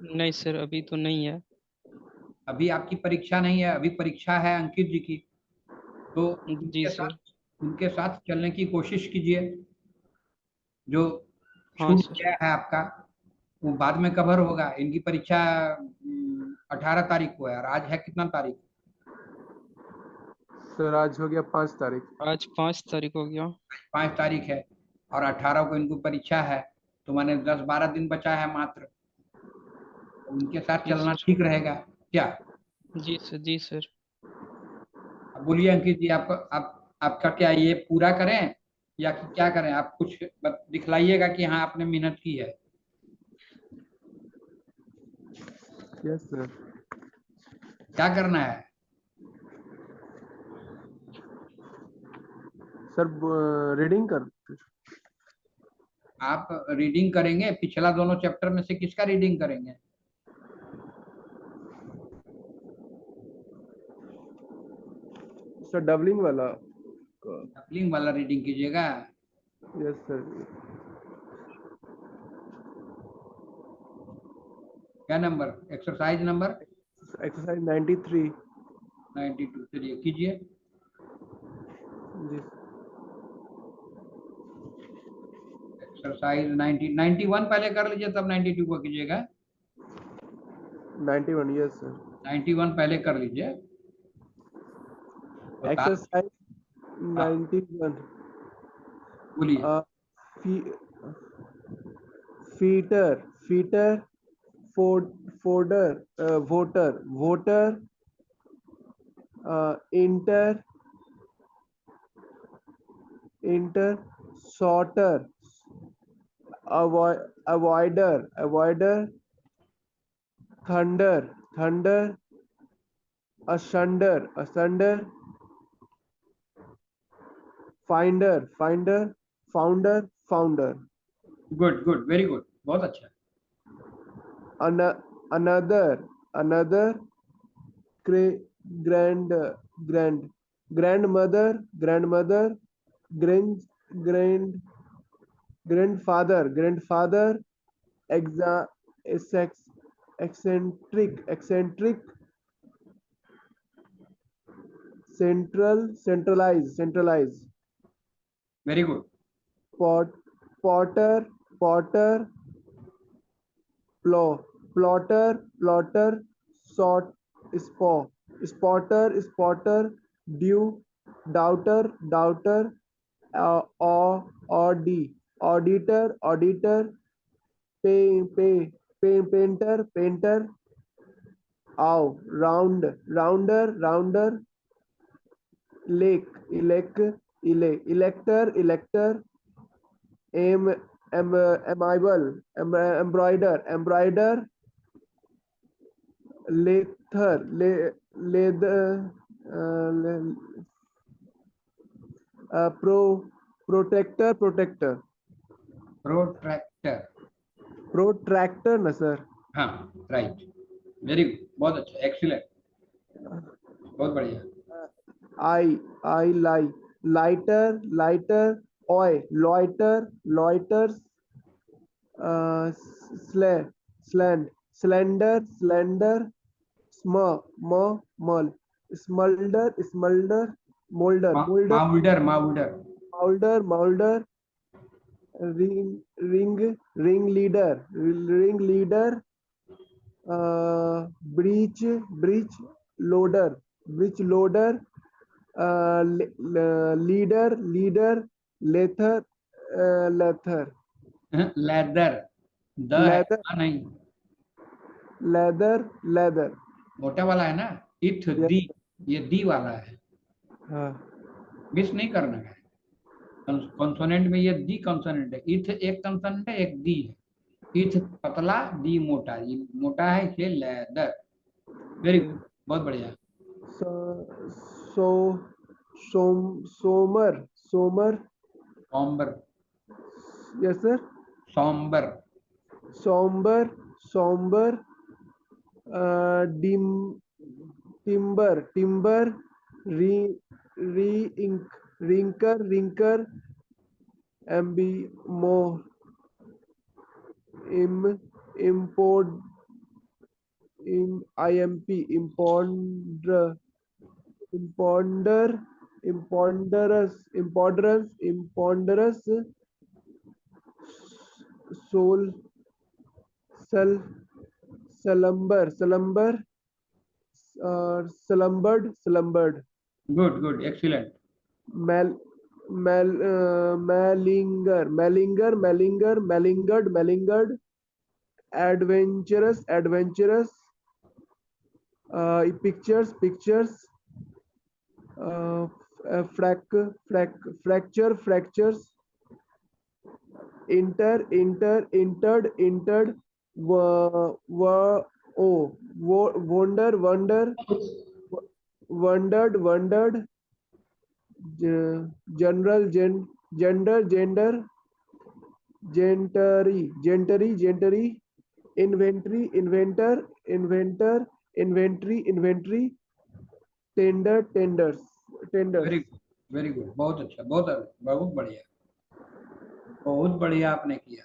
नहीं सर, अभी तो नहीं है। अभी आपकी परीक्षा नहीं है, अभी परीक्षा है अंकित जी की। तो जी उनके साथ सर। उनके साथ चलने की कोशिश कीजिए। जो हाँ छूट सर। गया है आपका वो बाद में कवर होगा। इनकी परीक्षा 18 तारीख को है, और आज है कितना तारीख? सर आज हो गया 5 तारीख। आज 5 तारीख हो गया। 5 तारीख है, और 18 को इनको परीक्षा है। तो माने 10-12 दिन बचा है मात्र। तो उनके साथ जी चलना सर। ठीक रहेगा क्या? जी सर। जी सर। अब बोलिए अंकित जी, आपका क्या ये पूरा करें या कि क्या करें? आप कुछ दिखलाइएगा कि हाँ आपने मेहनत की है। Yes sir. क्या करना है? सर रीडिंग कर। आप रीडिंग करेंगे? पिछला दोनों चैप्टर में से किसका रीडिंग करेंगे? सर डबलिंग वाला। कपलिंग वाला रीडिंग कीजिएगा। Yes sir. क्या नंबर? Exercise number exercise 93। 92। चलिए कीजिए। जी। एक्सरसाइज 91 पहले कर लीजिए, तब 92 को कीजिएगा। 91 यस सर। 91 पहले कर लीजिए। तो एक्सरसाइज हाँ, 91। बोलिए। Fitter fitter folder voter voter inter inter sorter avoider thunder asunder founder good good, very good, बहुत अच्छा। Another grand grand grandmother grand grand grandfather exa eccentric centralise very good. Pot potter plo plotter sot spotter dew doubter audi auditor pay pay painter आओ rounder lec elector am amiable embroider lather leather pro protector protractor. Protractor ना sir. हाँ, right. Very good, बहुत अच्छा, excellent, बहुत बढ़िया। I lie lighter oy loiters sle slender स्म म मल smoulder moulder. Moulder ring ringleader breech breechloader leader lather lather leather. द है, लेदर नहीं। लेदर मोटा वाला है ना। इथ दी, यस। ये दी वाला है। हाँ मिस नहीं करना है। कॉन्सोनेंट में ये दी कॉन्सोनेंट है। इथ एक कॉन्सोनेंट है, एक दी है। इथ पतला, दी मोटा, ये मोटा है इसलिए लेदर। वेरी गुड, बहुत बढ़िया। So so sombre sombre. Yes sir. Sombre. Sombre dim timber re re rinker amby mo im import IMP, imponder, imponderous, soul, sal, slumbered, Good, good, excellent. mal, malingered, adventurous, pictures, uh, fractures, entered, wonder, wondered, general, gender, gentry, inventory, tenders. Very good, बहुत अच्छा, बहुत बहुत बढ़िया, बहुत बढ़िया आपने किया।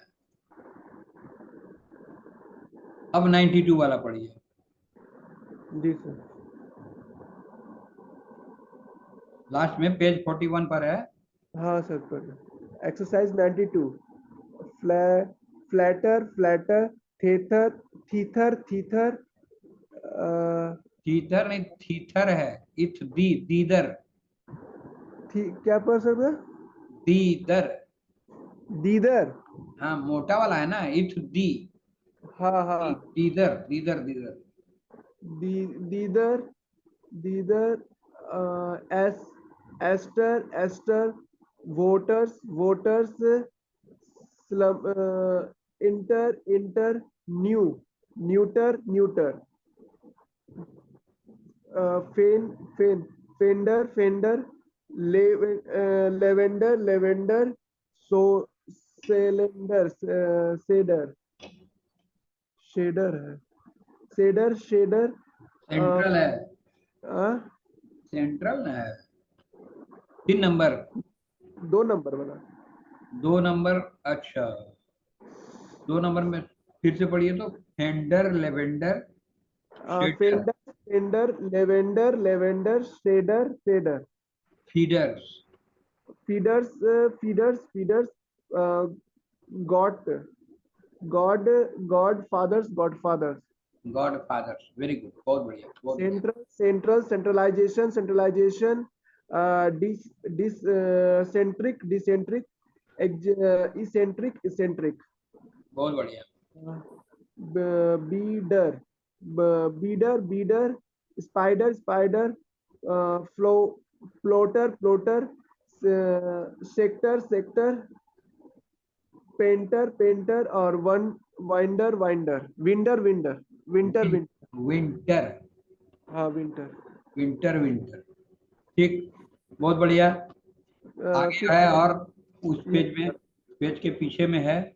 अब 92 वाला पढ़िए। जी सर। लास्ट में पेज 41 पर है। हाँ सर, पर एक्सरसाइज 92, फ्लैटर, थीथर, थीथर नहीं, थीथर है, इथ दी, दीदर, क्या पढ़ सकते हैं? दीदर। दीदर। हाँ, मोटा वाला है ना, इथ दी, हाँ, dither, dither, dither. Dither, aster, voters, slum, inter, neuter, fender, lavender, so cylinder, shader है, शेडर, सेंट्रल है, सेंट्रल है। 3 नंबर, 2 नंबर वाला। 2 नंबर, अच्छा 2 नंबर में फिर से पढ़िए तो, fender, lavender, shader, lavender, shader, feeders, feeders, god, godfathers, god godfathers good, बहुत बढ़िया, बहुत बढ़िया। सेंट्रलाइजेशन, डिसेंट्रिक, इसेंट्रिक, बहुत बढ़िया। Beader, beader, spider, floater, sector, painter और विंटर। विंटर, हाँ, विंटर। विंटर, ठीक, बहुत बढ़िया। आगे फिर है और उस पेज में, पेज के पीछे में है,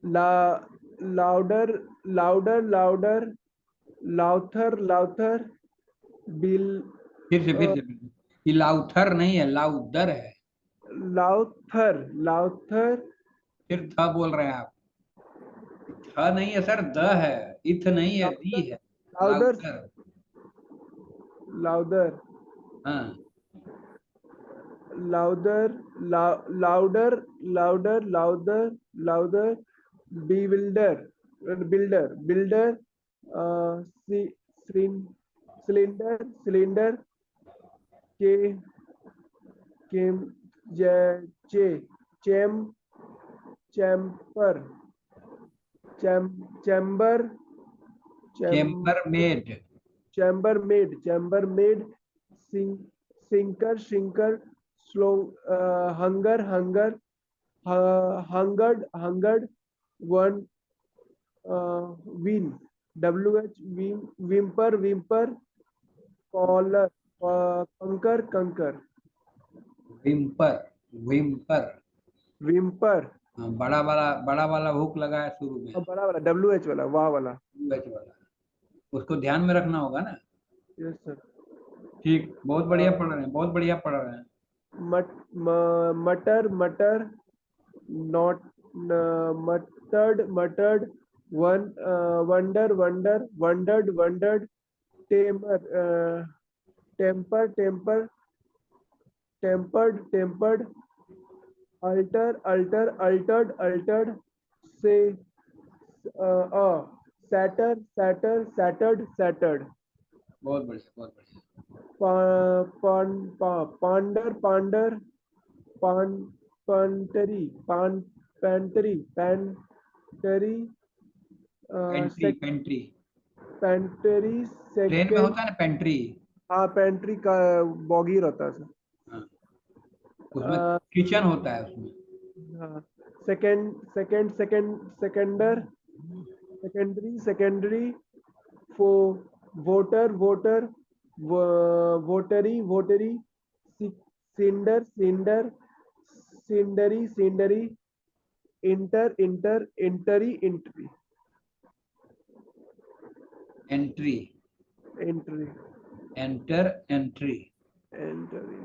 लाउडर, लाउथर, बिल, फिर से ये लाउथर नहीं है, लाउदर है। लाउथर, फिर थ बोल रहे हैं आप, थ नहीं है सर, द है, इथ नहीं है, दी है, लाउथर। लाउदर, हाँ, लाउडर, बिल्डर, सिलेंडर, के, cam, cham, chamber, chamber, chamber made, sinker, slow, hungered, won, win, whimper, collar, conker, whimper, whimper. Whimper, हाँ, बड़ा वाला हुक लगा है शुरू में, बड़ा वाला, WH वाला, वाह वाला। UH वाला, उसको ध्यान में रखना होगा ना। Yes sir. ठीक, बहुत बढ़िया पढ़ रहे हैं, बहुत बढ़िया पढ़ रहे हैं। मटर, not, मटर्ड, wonder, wondered, wondered, tamer, temper, tempered, altered, say, sattered, बहुत बढ़िया, बहुत बढ़िया। ponder, pantry, pantry, pantry. pantry, train में second, होता है ना पेंट्री। हाँ पेंट्री का बॉगी रहता है सर। हाँ, उसमें किचन होता है उसमें। हाँ secondary, voter, votary, cindery, entry, entry, entry, enter, entry. entry।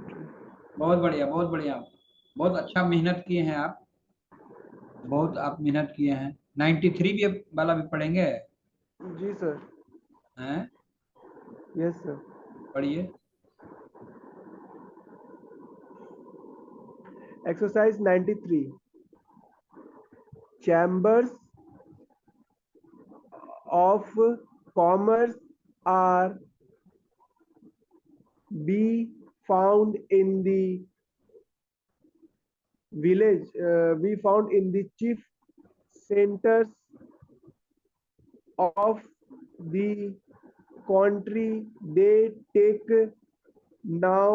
बहुत बढ़िया, बहुत बढ़िया। बहुत अच्छा मेहनत किए हैं आप, बहुत आप मेहनत किए हैं। 93 भी वाला भी पढ़ेंगे जी सर, हैं? Yes sir. पढ़िए। Exercise 93. Chambers of commerce are be found in the village, be found in the chief centers of the country. Now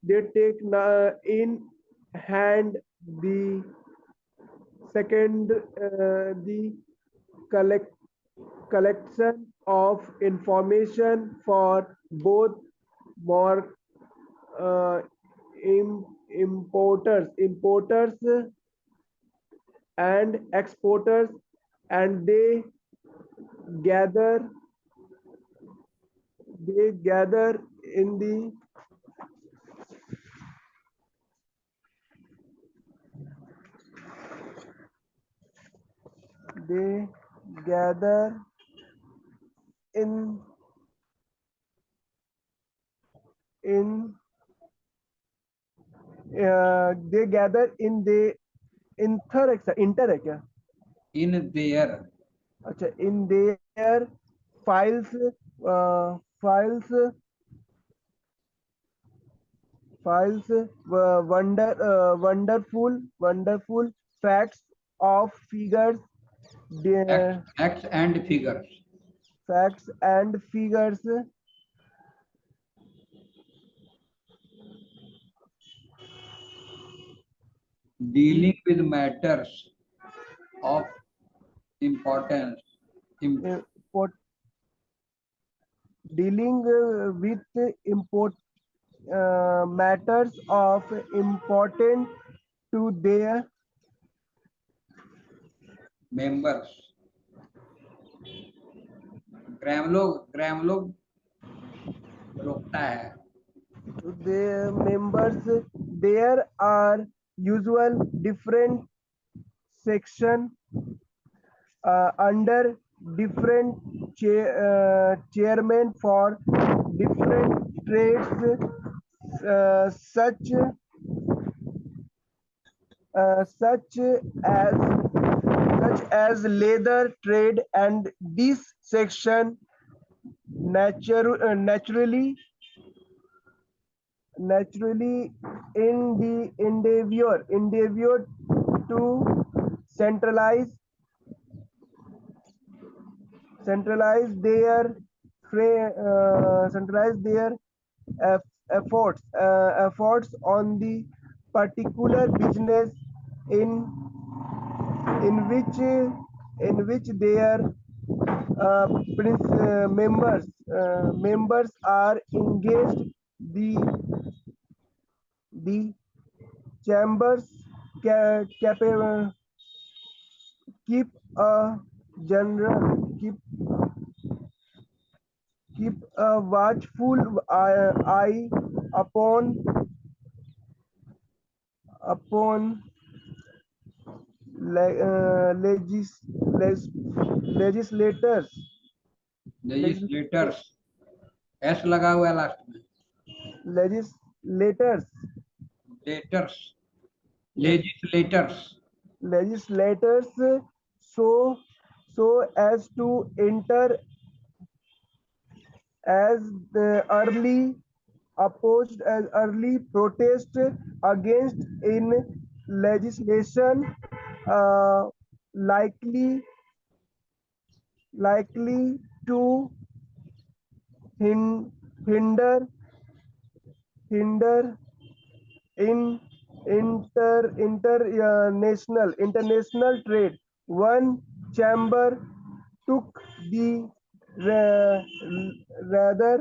they take in hand the the collection of information for both more importers and exporters, and gather gather in the they gather in in they gather in the inter है क्या? In their, अच्छा, in their files, files, wonderful facts of figures, the facts and figures. facts and figures, dealing with matters of importance, import, dealing with matters of important to their members. ग्राम लोग रोकता है। members. There are usual different section under different chairman for different trades, uh, such such as leather trade, and this section naturally in the endeavor to centralize their on the particular business in which their members are engaged. The chambers keep a general keep a watchful eye upon legislators, legislators, S लगा हुआ है last में, legislators, letters, legislators, legislators, so so as to enter as the early opposed as early protest against in legislation uh, likely to hinder in international trade. One chamber took the ra- rather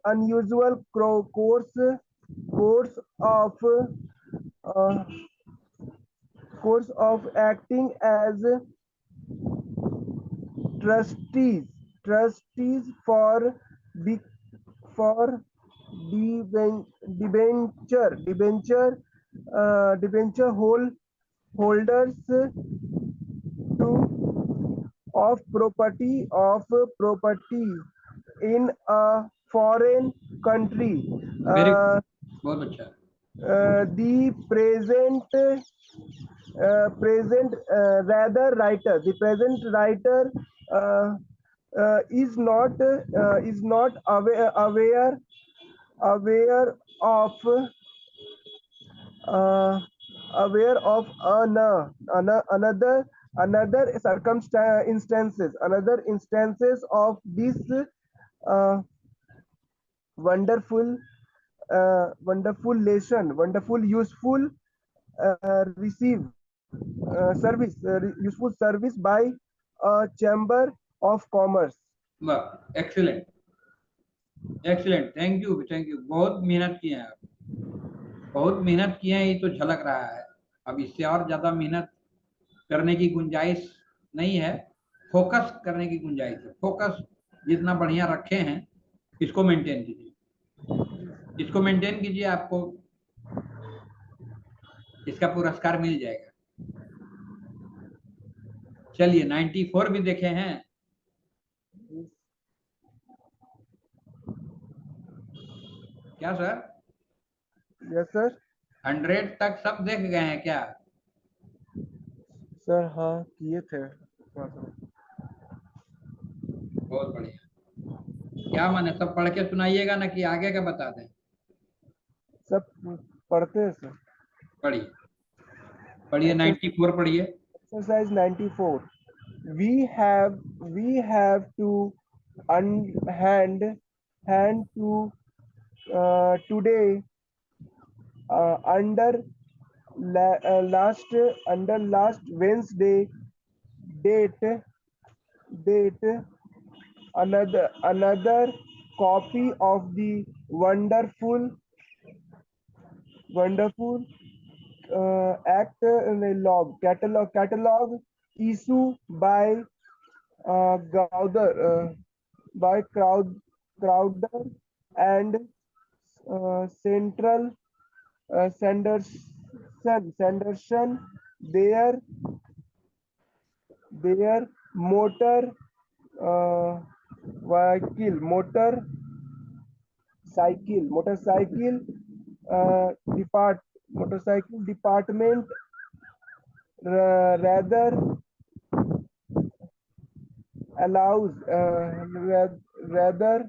unusual course of uh, acting as trustees for the for debenture holders to of property in a foreign country. Very बहुत अच्छा, The present writer uh, is not aware of uh, another instances of this uh, wonderful wonderful useful useful service by a chamber of commerce. वाह, excellent, excellent, thank you, बहुत मेहनत किए हैं आप, बहुत मेहनत किए हैं, ये तो झलक रहा है। अब इससे और ज्यादा मेहनत करने की गुंजाइश नहीं है, फोकस करने की गुंजाइश है। फोकस जितना बढ़िया रखे हैं, इसको मेंटेन कीजिए, इसको मेंटेन कीजिए, आपको इसका पुरस्कार मिल जाएगा। चलिए 94 भी देखे हैं, क्या सर? Yes sir. 100 तक सब देख गए हैं क्या? सर हाँ किए थे। बहुत बढ़िया, क्या माने, सब पढ़ के सुनाइएगा ना कि आगे का बता दें? सब पढ़ते हैं सर। पढ़िए, पढ़िए 94 पढ़िए। Exercise 94. We have to hand to today under last Wednesday date another copy of the wonderful act catalog issue by Crowder and Central Sanderson. Their motorcycle department rather allows rather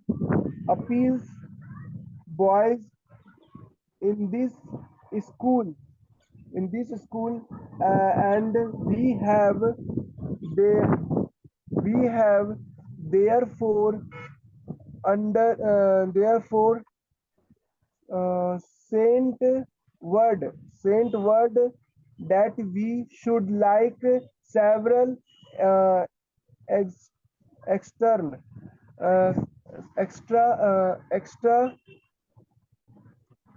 appeals boys in this school and we have therefore uh, sent word that we should like several uh, ex, extern extra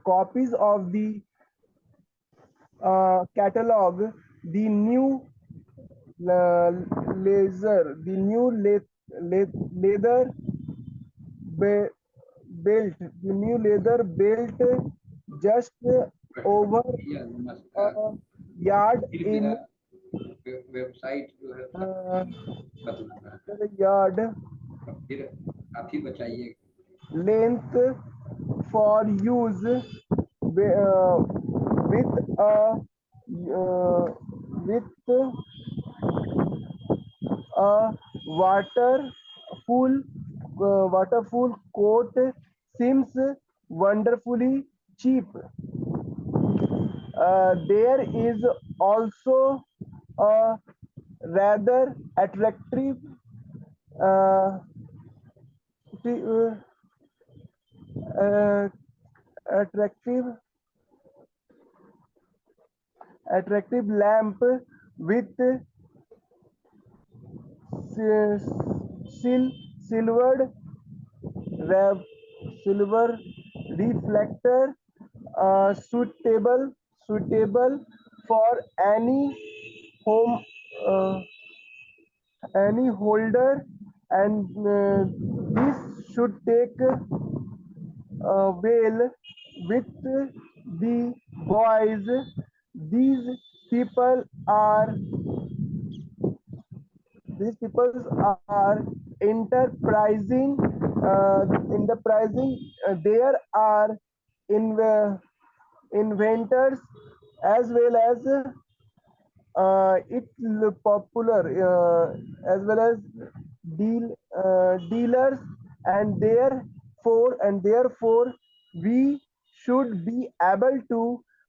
copies of the catalog, the new leather belt, just over नमस्कार। yard फिर in मेरा website जो है बदल रहा है। yard फिर आप ही बताइए। length for use with a with a waterful coat seems wonderfully cheap. There is also a rather attractive uh, t- uh, uh, attractive lamp with silvered rev, silver reflector suitable for home uh, any holder, and this should take well with the boys. These people are these people are enterprising enterprising. There are inventors as well as popular as well as dealers, and therefore we should be able to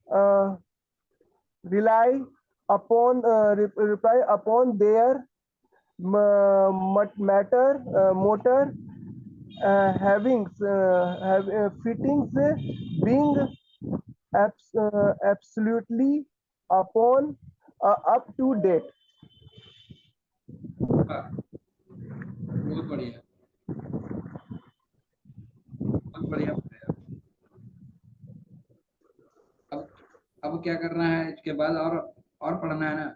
uh, rely rely upon their motor fittings being absolutely upon up to date. हाँ, बहुत बढ़िया, बहुत बढ़िया बताया। अब क्या करना है इसके बाद? और पढ़ना है ना?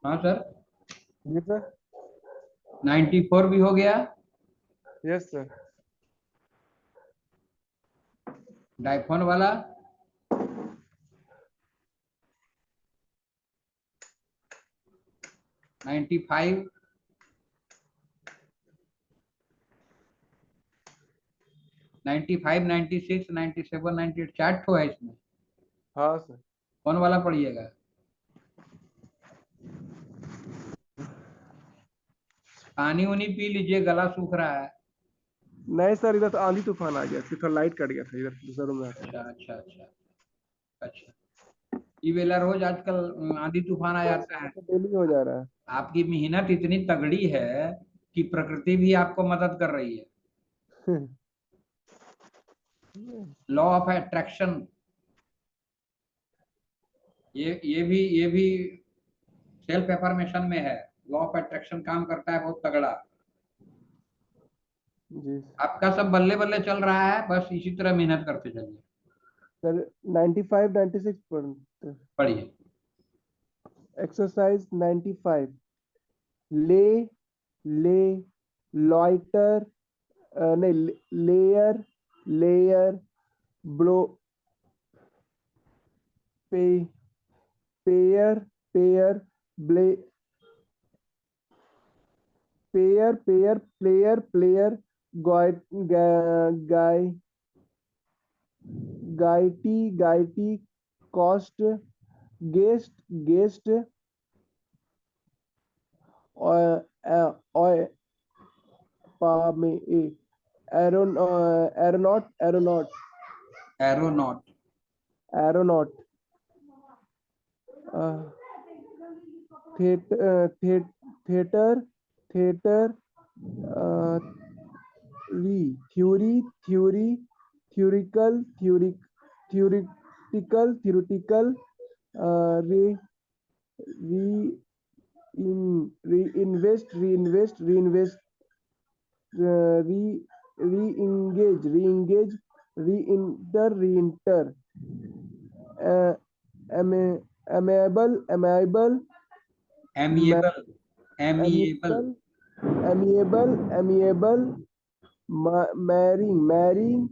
हाँ सर, जी सर। 94 भी हो गया। Yes sir. डाइफोन वाला 95, 95, 96, 97, 98 4 ठो है इसमें। हाँ सर। कौन वाला पढ़िएगा? पानी उनी पी लीजिए, गला सूख रहा है। नहीं सर, इधर तो आंधी तूफान आ गया, फिर थोड़ा लाइट कट गया था इधर दूसरे रूम में। अच्छा अच्छा अच्छा अच्छा, ये वेला रोज आजकल आंधी तूफान आ जाता है। डेली हो जा रहा है। आपकी मेहनत इतनी तगड़ी है कि प्रकृति भी आपको मदद कर रही है। लॉ ऑफ अट्रैक्शन, ये भी सेल्फ एफर्मेशन में है। लॉ ऑफ अट्रैक्शन काम करता है बहुत तगड़ा। जी आपका सब बल्ले बल्ले चल रहा है, बस इसी तरह मेहनत करते चलिए। सर। 95 96 पर पढ़िए। एक्सरसाइज 95। ले ले लॉइटर नहीं, layer blow pay payer blay player guy gaiety cost guest aeronaut theatre theoretical reinvest re-engage reenter uh, amiable amiable, amiable, amiable marrying,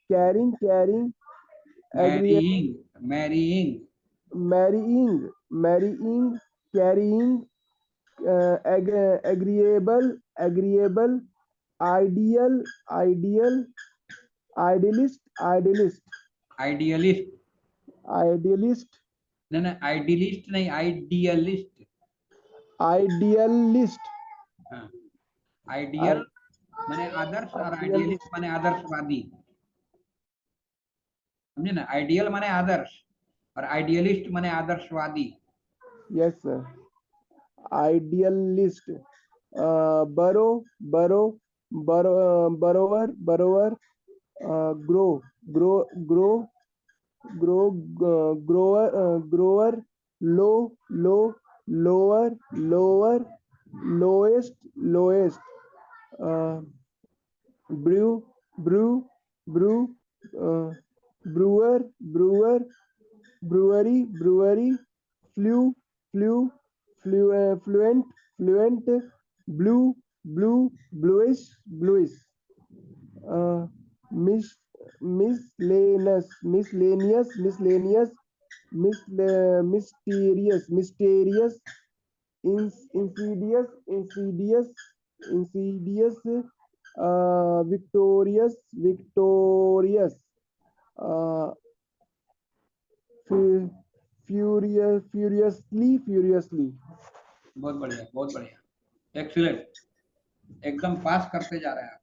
carrying, agree, marrying, carrying, agreeable, ideal, idealist, idealist, नहीं idealist नहीं, idealist, हाँ, ideal माने आदर्श और idealist माने आदर्शवादी, समझे ना, ideal माने आदर्श और idealist माने आदर्शवादी। yes sir, idealist, borrower, grower, lower, lowest, uh, brew, uh, brewery, flu, fluent, bluish, uh, mis, mysterious, insidious, victorious, uh, furiously. बहुत बढ़िया, बहुत बढ़िया, एक्सीलेंट, एकदम पास करते जा रहे हैं आप।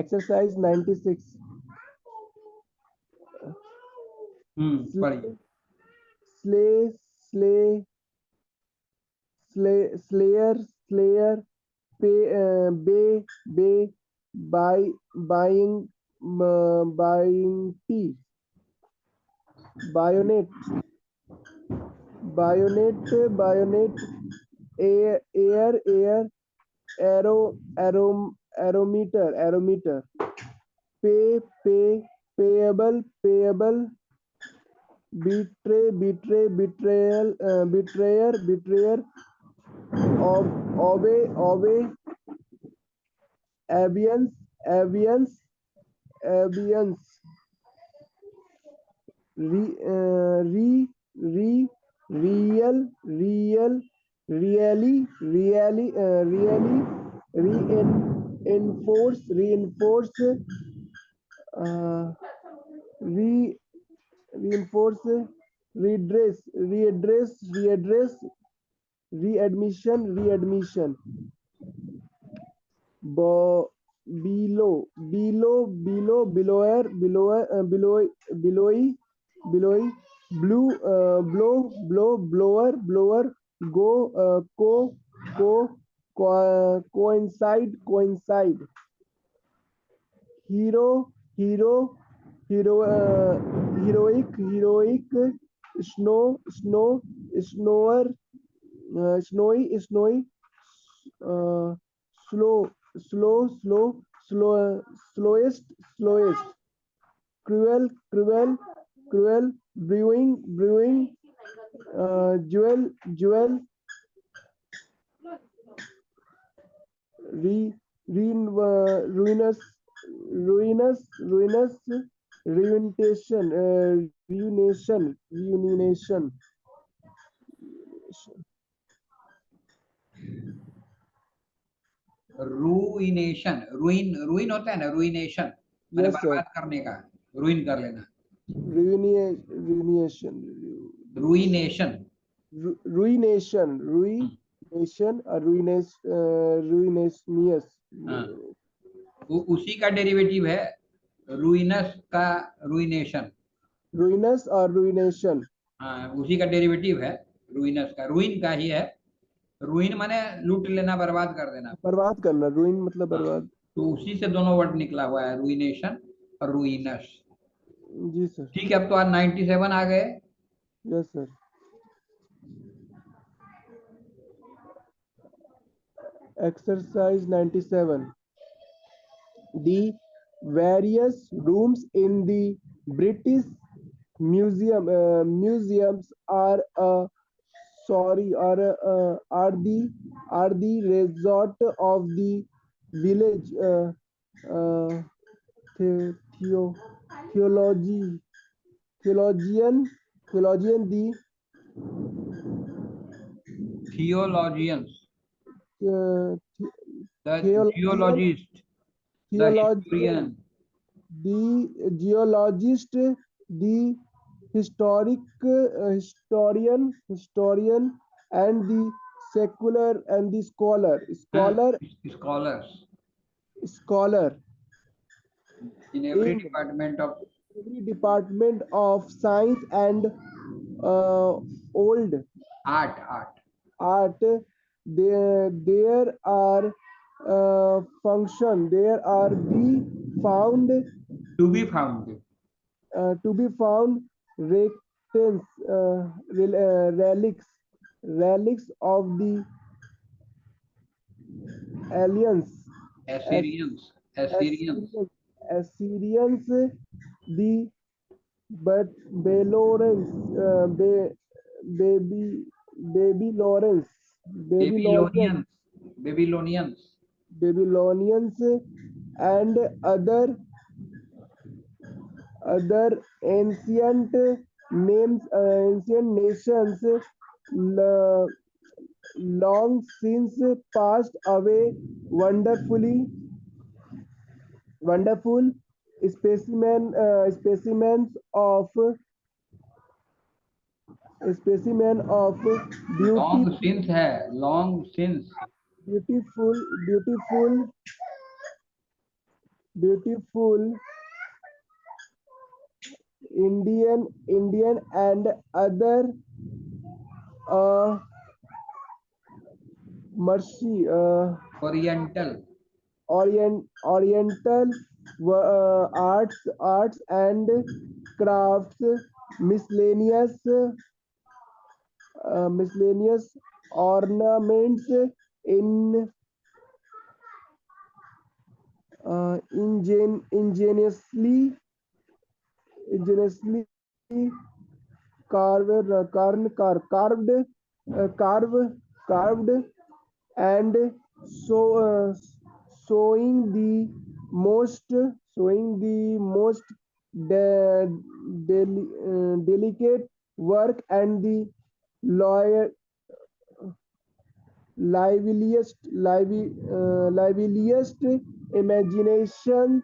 Exercise 96. पढ़िए। Slayer, bay, buying tea, bayonet, air, aerometer, payable, betrayer, obey, aviance, re, uh, re, re, really, reinforce, uh, re, reinforce, readdress, readmission, below, blower, go, coincide, hero, heroic, snower, snowy, uh, slow, slowest, cruel, brewing, jewel, ruinous, ruination. Ruination, ruin होता है ना, रुइनेशन मैंने Yes, sir. बर्बाद करने का, ruin कर लेना, Ruination, रुइनेशन, ruinous. हाँ, उसी का डेरिवेटिव है रुइनस का रुइनेशन, Ruinous or ruination. हाँ उसी का डेरिवेटिव है रुइनस का, रुइन का ही है, रुइन माने लूट लेना, बर्बाद कर देना, बर्बाद करना, ruin मतलब हाँ, बर्बाद। तो उसी से दोनों वर्ड निकला हुआ है, रुइनेशन और रुइनस। जी सर। ठीक है, अब तो आज 97 आ गए। Yes sir. Exercise 97. The various rooms in the British museums are a sorry are the resort of the village the, theology theologian the Theologians, uh, the theologian geologist, the theologian historian, the geologist, the historian, and the secular and the uh, scholars scholar in every in department of every department of science and old art. art. There are function. There are be found To be found. rectants, relics of the aliens, As- Assyrians, Assyrians, the but Babylonians, baby, Babylonians, Babylonians, Babylonians, Babylonians, Babylonians, and other ancient ancient nations, l- long since passed away. Wonderful specimen of beauty, long since beautiful, beautiful, beautiful Indian and other uh, mercy Oriental, Oriental arts and crafts, miscellaneous miscellaneous ornaments in ingeniously carved carved carve carved and so showing the most de- delicate work and the lawyer liveliest imagination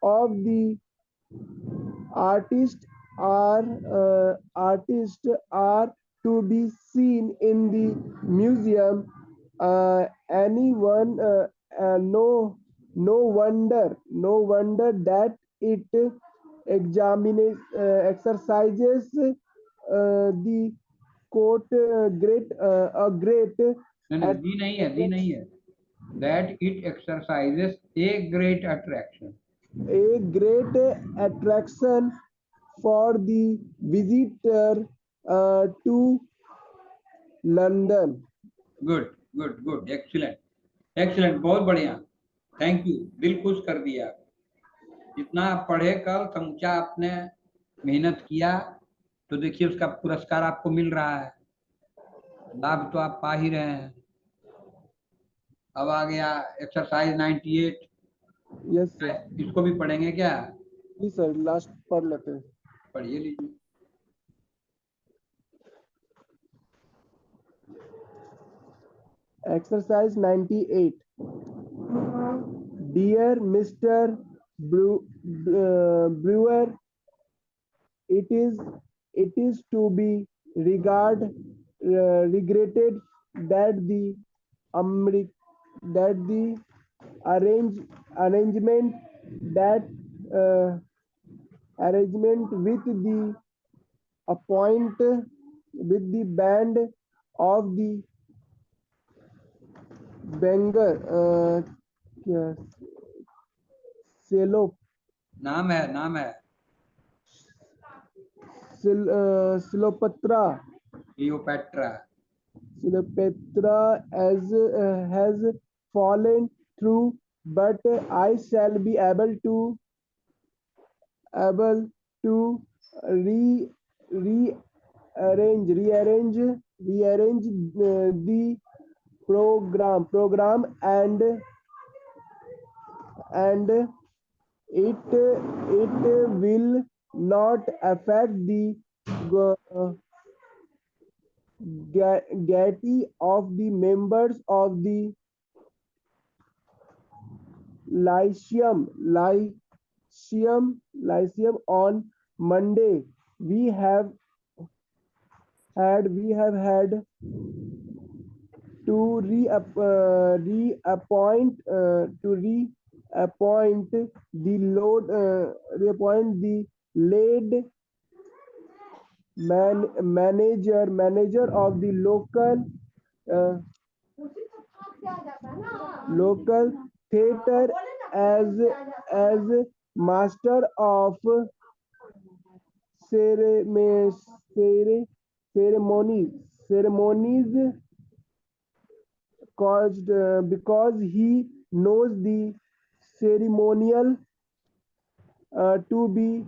of the artist are to be seen in the museum. Anyone no wonder that it exercises the quote great दी नहीं है. That it exercises a great attraction. a great attraction for the visitor to London. Good, excellent, बहुत बढ़िया. Thank you, दिल खुश कर दिया. जितना आप पढ़े कल समूचा आपने मेहनत किया, तो देखिए उसका पुरस्कार आपको मिल रहा है. लाभ तो आप पा ही रहे हैं. अब आ गया एक्सरसाइज 98. Yes sir. इसको भी पढ़ेंगे क्या? जी सर, लास्ट पढ़ लेते हैं. पढ़िए लीजिए. Exercise 98. Dear Mr. Brewer, it is to be regretted that the arrangement that uh, arrangement with the band of the Bengal Selo नाम है Silopatra Cleopatra has fallen through, but I shall be able to re rearrange rearrange the program and it will not affect the uh, gaiety of the members of the Lyceum on Monday. We have had to reappoint the lead manager of the uh, local theater as master of ceremonies caused because he knows the ceremonial to be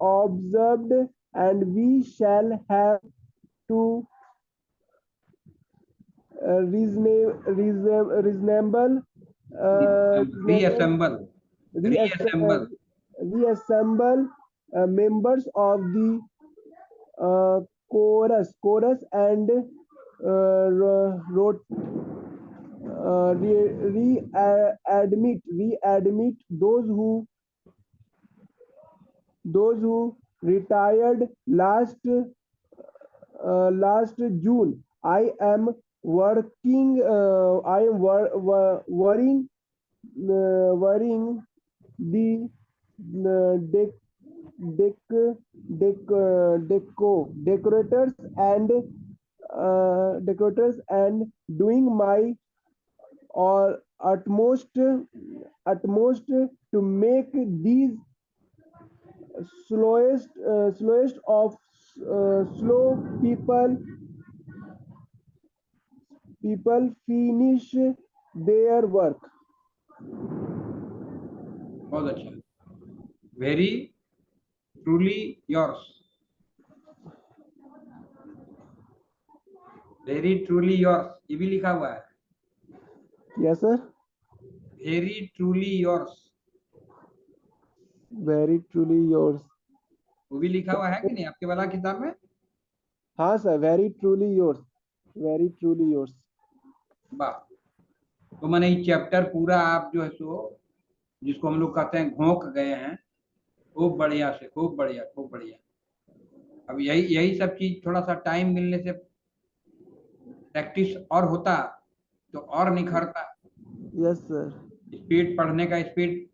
observed, and we shall have to reasonable Reassemble. reassemble members of the chorus and wrote readmit those who retired last June. I am working. I am worrying the dec, decorators and doing my or utmost to make these slowest of slow people finish their work. बहुत अच्छा. Very truly yours. Very truly yours. ये भी लिखा हुआ है. Yes sir. Very truly yours. Very truly yours. वो भी लिखा हुआ है कि नहीं आपके वाला किताब में? हाँ sir, very truly yours. Very truly yours. वाह. तो मैंने ये चैप्टर पूरा आप जो है सो जिसको हम लोग कहते हैं घोंक गए हैं, खूब बढ़िया से, खूब बढ़िया, खूब बढ़िया. अब यही सब चीज थोड़ा सा टाइम मिलने से प्रैक्टिस और होता तो और निखरता. Yes sir. स्पीड, पढ़ने का स्पीड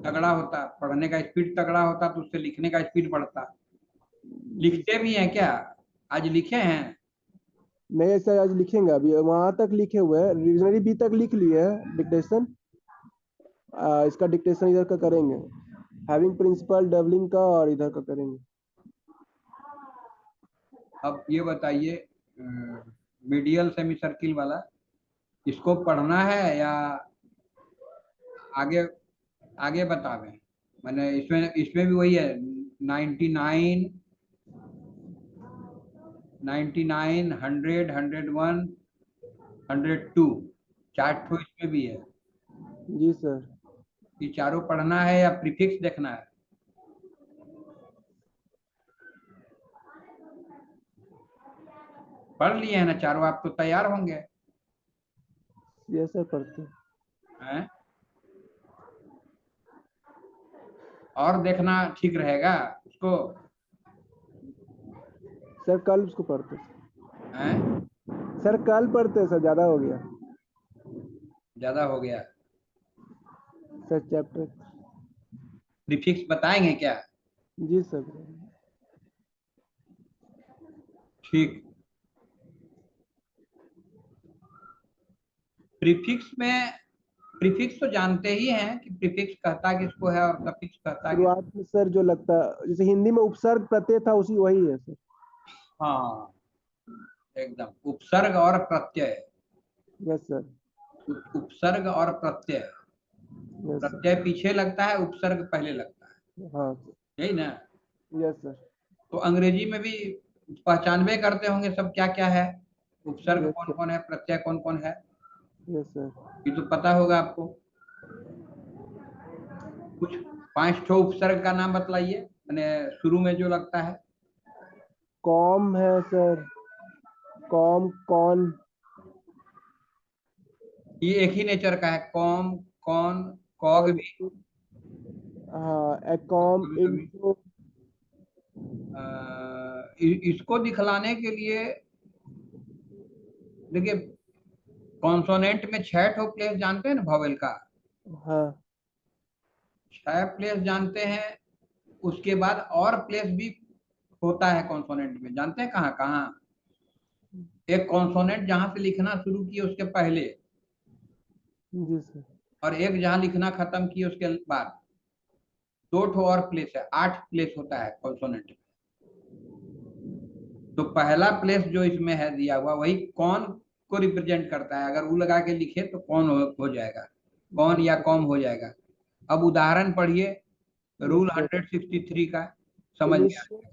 तगड़ा होता, पढ़ने का स्पीड तगड़ा होता तो उससे लिखने का स्पीड बढ़ता. लिखते भी हैं क्या? आज लिखे हैं? नहीं सर, आज लिखेंगे. अभी वहां तक लिखे हुए हैं, रिविजनरी बी तक लिख लिए है डिक्टेशन. इसका डिक्टेशन इधर का करेंगे, हैविंग प्रिंसिपल डबलिंग का, और इधर का करेंगे. अब ये बताइए, मीडियल सेमी सर्किल वाला इसको पढ़ना है या आगे आगे बतावें? मैंने इसमें भी वही है 99 100 101 102 4 ठो इसमें भी है. जी सर. ये चारों पढ़ना है या प्रीफिक्स देखना है? पढ़ लिए हैं ना चारों, आप तो तैयार होंगे. यस सर, पढ़ते हैं? और देखना ठीक रहेगा उसको. सर कल उसको पढ़ते हैं? सर, कल पढ़ते सर, ज्यादा हो गया. ज्यादा हो गया. Sir chapter. प्रीफिक्स बताएंगे क्या? जी सर. ठीक. प्रीफिक्स तो जानते ही हैं कि प्रीफिक्स कहता किसको है और सफिक्स कहता किसको. शुरुआत में सर जो लगता है, जैसे हिंदी में उपसर्ग प्रत्यय था, उसी वही है सर. हाँ एकदम, उपसर्ग और प्रत्यय. Yes sir. उपसर्ग और प्रत्यय. Yes sir. प्रत्यय पीछे लगता है, उपसर्ग पहले लगता है. हाँ. यही ना? Yes sir. तो अंग्रेजी में भी पहचानवे करते होंगे सब क्या क्या है, उपसर्ग Yes, कौन sir. कौन है, प्रत्यय कौन कौन है, Yes, sir. ये तो पता होगा आपको। कुछ 5 ठो उपसर्ग का नाम बतलाइए, मैंने शुरू में जो लगता है। कॉम है सर, कॉम, कौन। ये एक ही नेचर का है, कॉम, कौन, कॉग और भी, हाँ, एकॉम, कभी कभी इंट्रो। इसको दिखलाने के लिए देखिए, कॉन्सोनेंट में 6 ठो प्लेस जानते हैं ना वॉवेल का, हाँ 6 प्लेस जानते हैं। उसके बाद और प्लेस भी होता है कॉन्सोनेंट में, जानते हैं कहाँ कहाँ? एक कॉन्सोनेंट जहां से लिखना शुरू किए उसके पहले, जी सर। और एक जहां लिखना खत्म किए उसके बाद, 2 ठो और प्लेस है, 8 प्लेस होता है कॉन्सोनेंट। तो पहला प्लेस जो इसमें है दिया हुआ वही कौन को रिप्रेजेंट करता है। अगर वो लगा के लिखे तो कौन हो जाएगा, कौन या कॉम हो जाएगा। अब उदाहरण पढ़िए, रूल 163 का, समझ में आ जाएगा।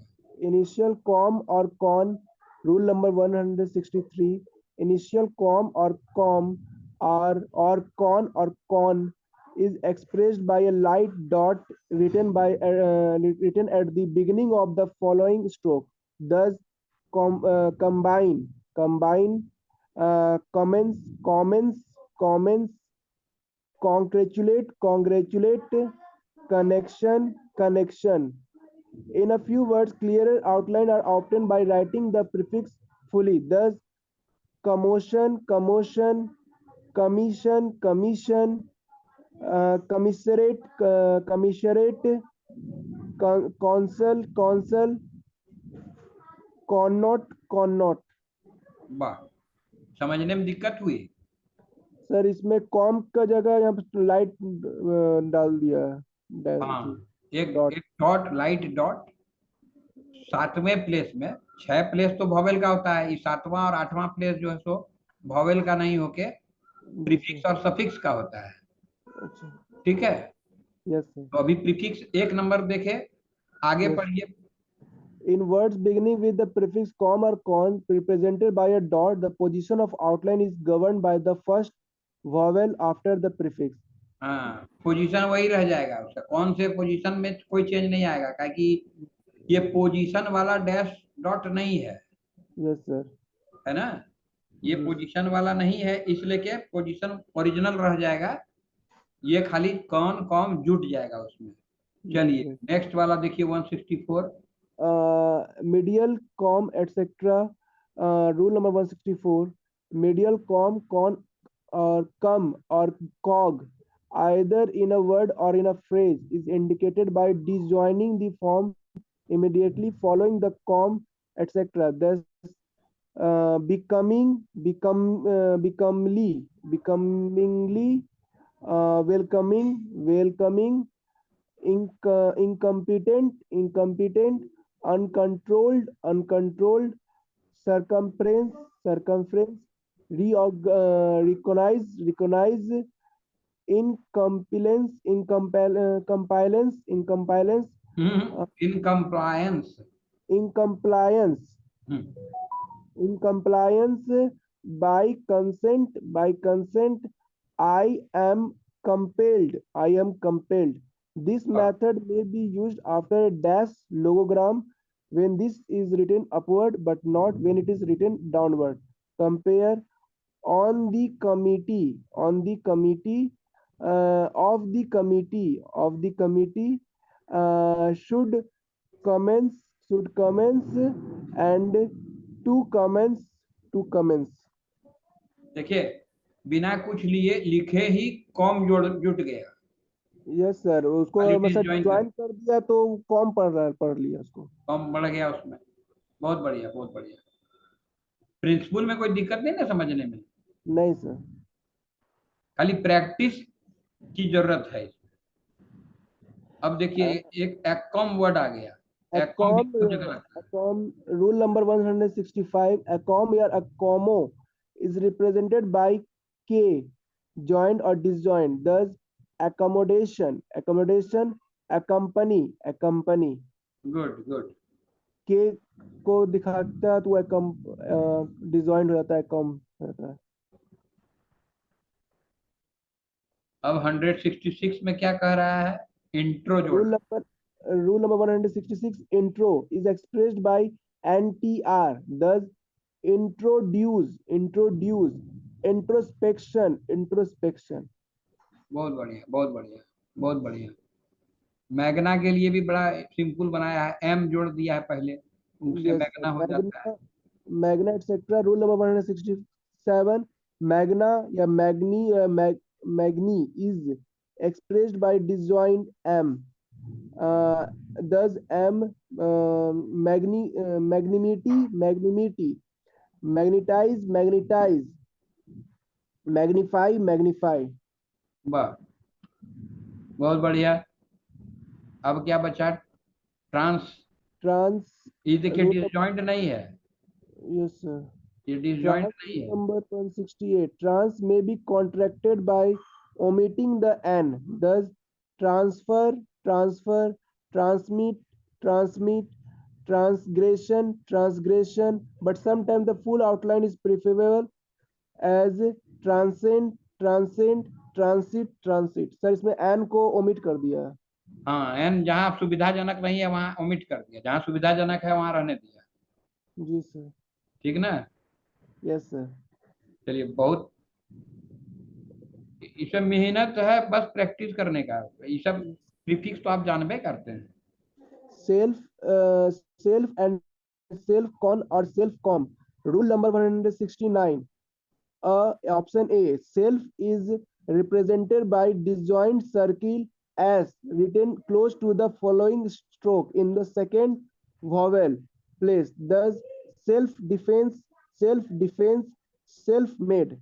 इनिशियल कॉम और con, rule number 163। Initial com और कॉन और con is expressed by a light dot written at the beginning of the following stroke. Thus, combine, commence, congratulate, connection. In a few words, clearer outline are obtained by writing the prefix fully. Thus, commotion, commission, commiserate, counsel, connot. वाह, समझने में दिक्कत हुई? Sir इसमें com का जगह यहाँ पे लाइट डाल दिया है। हाँ, एक डॉट। एक डॉट, लाइट डॉट, 7वें प्लेस में। 6 प्लेस तो वॉवेल का होता है, ये 7वां और 8वां प्लेस जो है सो वॉवेल का नहीं होके प्रीफिक्स और सफिक्स का होता है। अच्छा। ठीक है, यस सर। तो अभी प्रीफिक्स 1 नंबर देखे, आगे Yes. पढ़िए। In words beginning with the prefix com or con represented by a dot, the position of outline is governed by the first vowel after the prefix. हाँ, position वही रह जाएगा उसका, कौन से पोजीशन में कोई चेंज नहीं आएगा, क्योंकि ये पोजीशन वाला डैश डॉट नहीं है, Yes sir. है ना? ये पोजीशन वाला नहीं है, इसलिए के पोजीशन ओरिजिनल रह जाएगा, ये खाली कौन कॉम जुट जाएगा उसमें। चलिए Yes. नेक्स्ट वाला देखिए, 164। Medial com etc. Rule number 164. Medial com, con or cum or cog, either in a word or in a phrase, is indicated by disjoining the form immediately following the com etc. Thus, becomingly, welcoming, incompetent, uncontrolled, circumference, recognize, incompliance, in compliance, incompliance, by consent, I am compelled. This method may be used after a dash logogram when this is written upward but not when it is written downward. Compare on the committee, of the committee, should commence and to commence. देखिए बिना कुछ लिए लिखे ही com जुट गया, yes sir, उसको खाली मतलब डिसजॉइन कर, ज्वाइन कर दिया तो कॉम पढ़ लिया उसको। कॉम बढ़ गया उसमें। बहुत बढ़िया, बहुत बढ़िया। प्रिंसिपल में कोई दिक्कत नहीं ना समझने में, नहीं सर। खाली प्रैक्टिस की जरूरत है। अब देखिए एक एक्कॉम वर्ड आ गया, एक्कॉम भी बहुत जगह लगता है। Rule number 165. Accom or accomo is represented by k, joined or disjoined. Thus, accommodation, accompany. Good good. के को दिखाता है तो वह कम डिजॉइंट हो जाता है, कम हो जाता है। अब 166 में क्या कह रहा है? इंट्रो जोड़। Rule number 166, intro is expressed by NTR, thus introduce, introspection. बहुत बढ़िया, बहुत बढ़िया, बहुत बढ़िया। मैग्ना के लिए भी बड़ा सिंपल बनाया है, एम जोड़ दिया है पहले, उससे Yes, sir. मैग्ना हो जाता है। Magna, etc. Rule number 167, magna या magni is expressed by disjoint m. Thus m magnanimity, magnetize, magnify. वाह, बहुत बढ़िया। अब क्या बचा? ट्रांस। Trans ये देखिए rule डिसजॉइंट नहीं है, yes sir. ये डिसजॉइंट Trans नहीं है। number 168. Trans may be contracted by omitting the n. Thus, transfer, transmit, transgression. But sometimes the full outline is preferable as transit. Sir इसमें n को omit कर दिया है। हाँ, एन जहाँ सुविधाजनक नहीं है वहां ओमिट कर दिया, जहाँ सुविधाजनक है वहां रहने दिया। जी सर। ठीक ना? Yes sir. चलिए, बहुत इसमें मेहनत है, बस प्रैक्टिस करने का। ये सब प्रीफिक्स तो आप जानबे करते हैं। सेल्फ एंड सेल्फ कॉन और self com. Rule number 169, option A, self is represented by disjoint circle as written close to the following stroke in the second vowel place. Thus self defense, self made.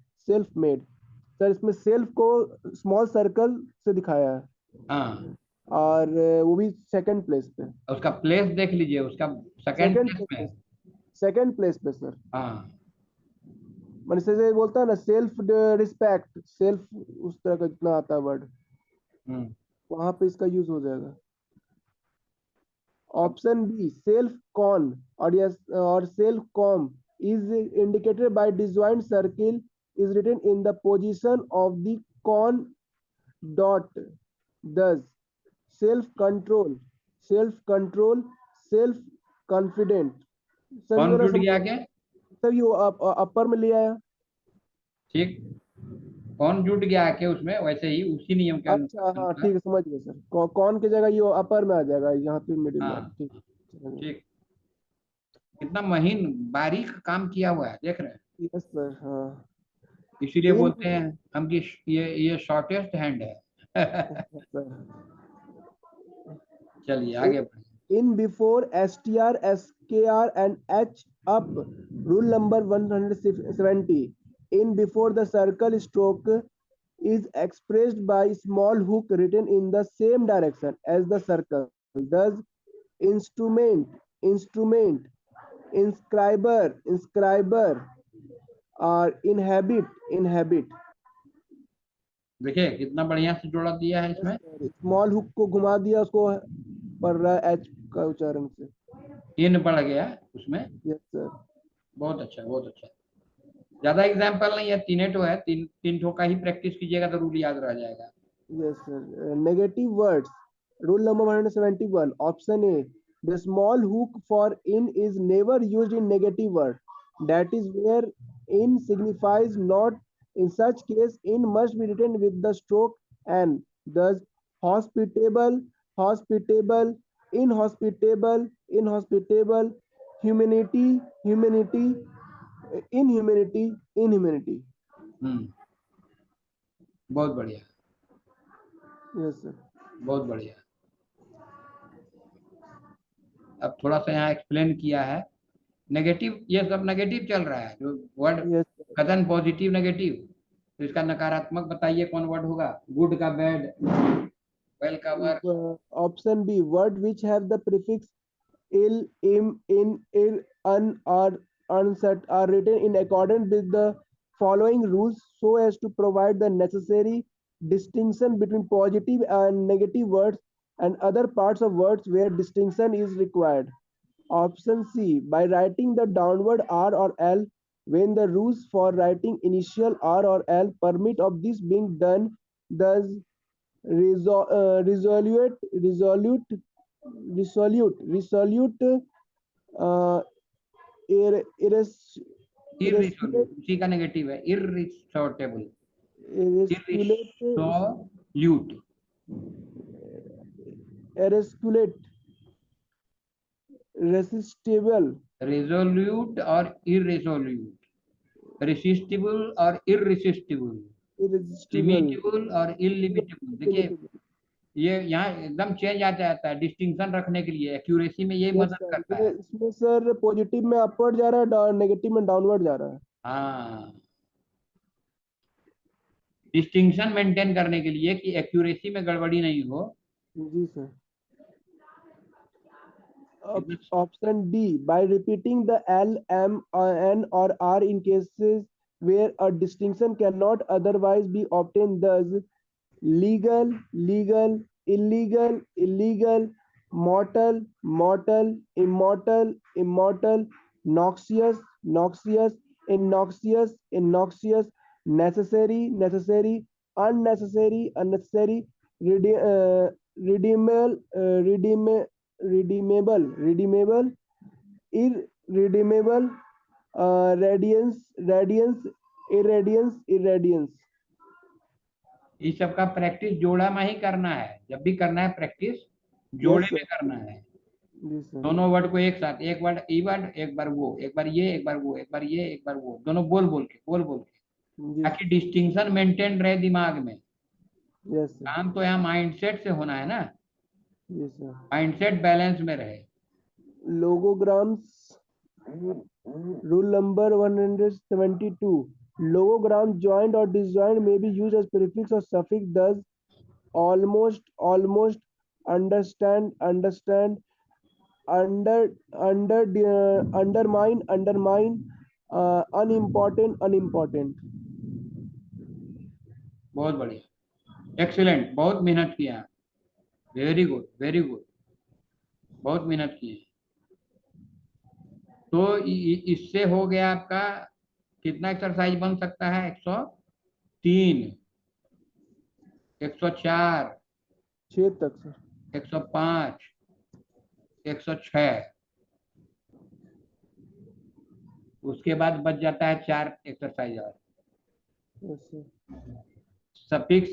Sir इसमें self को small circle से दिखाया है हाँ, और वो भी second place पे। उसका प्लेस देख लीजिए, उसका सेकंड सेकंड प्लेस प्लेस में पे, है। सेकंड प्लेस पे सर। हाँ, मनुष्य से बोलता है ना सेल्फ रिस्पेक्ट, सेल्फ उस तरह का इतना आता है वर्ड, वहां पे इसका यूज हो जाएगा। ऑप्शन बी, सेल्फ कॉन और यस और self com is indicated by disjoint circle is written in the position of the con dot. दस self control, self confident. Sir ये कौन वाला जुट गया क्या? सर ये अपर में लिया है। ठीक, कौन जुट गया के उसमें, वैसे ही उसी नियम के अच्छा हाँ अनुसार। ठीक है, समझ गए सर। कौन की जगह ये अपर में आ जाएगा, यहाँ पे मिडिल में। हाँ, ठीक, समझ गए। ठीक। कितना महीन बारीक काम किया हुआ है, देख रहे हैं? Yes sir. हाँ। इसीलिए इन बोलते हैं हम कि ये शॉर्टेस्ट हैंड है। सर चलिए आगे बढ़िए। in before str, skr and h up. Rule number 170, in before the circle stroke is expressed by small hook written in the same direction as the circle. Thus instrument, inscriber or inhabit. देखिए कितना बढ़िया से जोड़ा दिया है इसमें। Small hook को घुमा दिया, उसको पढ़ रहा है एच का उच्चारण से। इन बढ़ गया उसमें। Yes sir. बहुत अच्छा, बहुत अच्छा। ज्यादा एग्जाम्पल नहीं है, तीन ठो है, तीन ठो का ही प्रैक्टिस कीजिएगा तो रूल याद रह जाएगा। Yes, sir. Negative words. Rule number 171. Option A. The small hook for in is never used in negative word. That is where in signifies not. In such case, in must be written with the stroke and. Thus, hospitable, inhospitable, humanity, inhumanity. बहुत बढ़िया, Yes, sir. बहुत बढ़िया। अब थोड़ा सा यहाँ explain किया है। नेगेटिव, ये सब नेगेटिव चल रहा है, जो वर्ड Yes, sir. कथन पॉजिटिव नेगेटिव, तो इसका नकारात्मक बताइए कौन वर्ड होगा? गुड का बैड, वेल का work. Option B, word which have the prefix ill, in, un, or unset are written in accordance with the following rules so as to provide the necessary distinction between positive and negative words and other parts of words where distinction is required. Option C, by writing the downward R or L when the rules for writing initial R or L permit of this being done, thus resolute, uh, इर्रिसोल्यूट, irresculate, उसी का negative है इर्रिसोर्टेबल, irresculate, इर्रिसोल्यूट, irresculate, resistible, resolute और इर्रेजोल्यूट, रेसिस्टिबल और irresistible, irresistible, limitable और illimitable. देखिए irresistible. ये यहाँ एकदम चेंज आ जाता है डिस्टिंक्शन रखने के लिए, एक्यूरेसी में ये यस मदद सर, करता ये है। इसमें सर पॉजिटिव में अपवर्ड जा रहा है, नेगेटिव में डाउनवर्ड जा रहा है। हाँ, डिस्टिंक्शन मेंटेन करने के लिए कि एक्यूरेसी में गड़बड़ी नहीं हो। जी सर। इतना- Option D, by repeating the L, M, N or R in cases where a distinction cannot otherwise be obtained, thus legal, legal, illegal, illegal, mortal, mortal, immortal, immortal, noxious, noxious, innoxious, innoxious, necessary, necessary, unnecessary, unnecessary, redeemable, redeemable, redeemable, irredeemable, radiance, radiance, irradiance, irradiance. इस सब का practice जोड़ा में ही करना है, जब भी करना है प्रैक्टिस जोड़े में करना है। जी सर। दोनों वर्ड को एक साथ, एक वर्ड ई वर्ड, एक बार वो, एक बार ये, एक बार वो, एक बार ये, एक बार वो, दोनों बोल बोल के जी ताकि डिस्टिंक्शन मेंटेन रहे दिमाग में। Yes sir. काम तो यहाँ माइंडसेट से होना है ना, जी सर। माइंडसेट बैलेंस में रहे। Logograms, rule number 172. Logogram joined or disjoint may be used as prefix or suffix, thus almost, almost, understand, understand, undermine, undermine, unimportant, unimportant. बहुत बढ़िया, एक्सीलेंट, बहुत मेहनत किया, वेरी गुड, वेरी गुड, बहुत मेहनत की। तो इससे हो गया आपका कितना एक्सरसाइज बन सकता है? 103, 104, 6 तक सर। 105, 106। उसके बाद बच जाता है 4 एक्सरसाइज और। Yes sir. सफिक्स,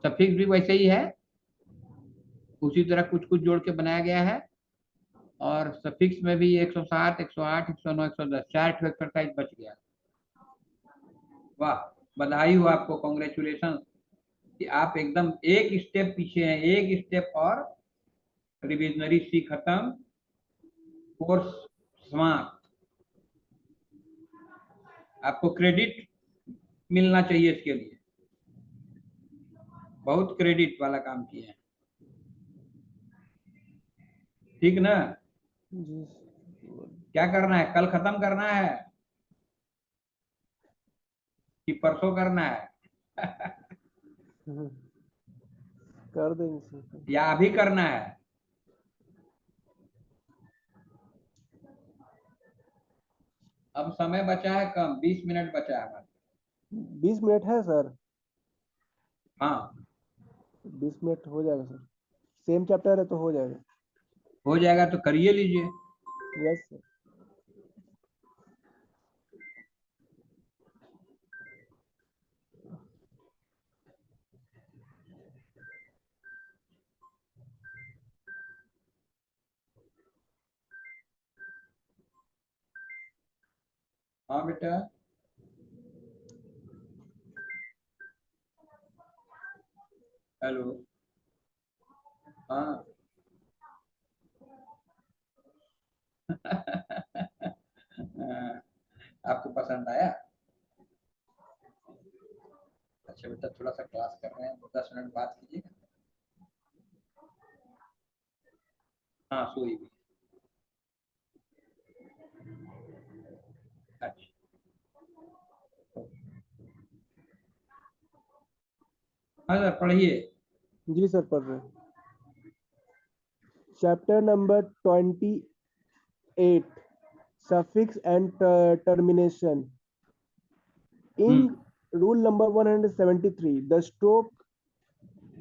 सफिक्स भी वैसे ही है, उसी तरह कुछ कुछ जोड़ के बनाया गया है। और सफिक्स में भी 107, 108, 109, 110, 4 एक्सरसाइज बच गया। वाह, बधाई हो आपको, कॉन्ग्रेचुलेशन कि आप एकदम एक स्टेप पीछे हैं, एक स्टेप और रिविजनरी सी खत्म, कोर्स समाप्त। आपको क्रेडिट मिलना चाहिए इसके लिए, बहुत क्रेडिट वाला काम किए हैं, ठीक ना? जी क्या करना है, कल खत्म करना है कि परसों करना है? कर देंगे सर। या अभी करना है? अब समय बचा है कम, 20 मिनट बचा है हमारे। 20 मिनट है सर। हाँ 20 मिनट हो जाएगा सर, सेम चैप्टर है तो हो जाएगा। हो जाएगा तो करिए लीजिए। Yes sir. हाँ बेटा, हेलो, हाँ। आपको पसंद आया? अच्छा बेटा, थोड़ा सा क्लास कर रहे हैं, 10 मिनट बात कीजिएगा। हाँ सोई भी। अच्छा, हाँ सर पढ़िए। जी सर पढ़ रहे हैं। Chapter number 28, suffix and termination. In rule number 173, the stroke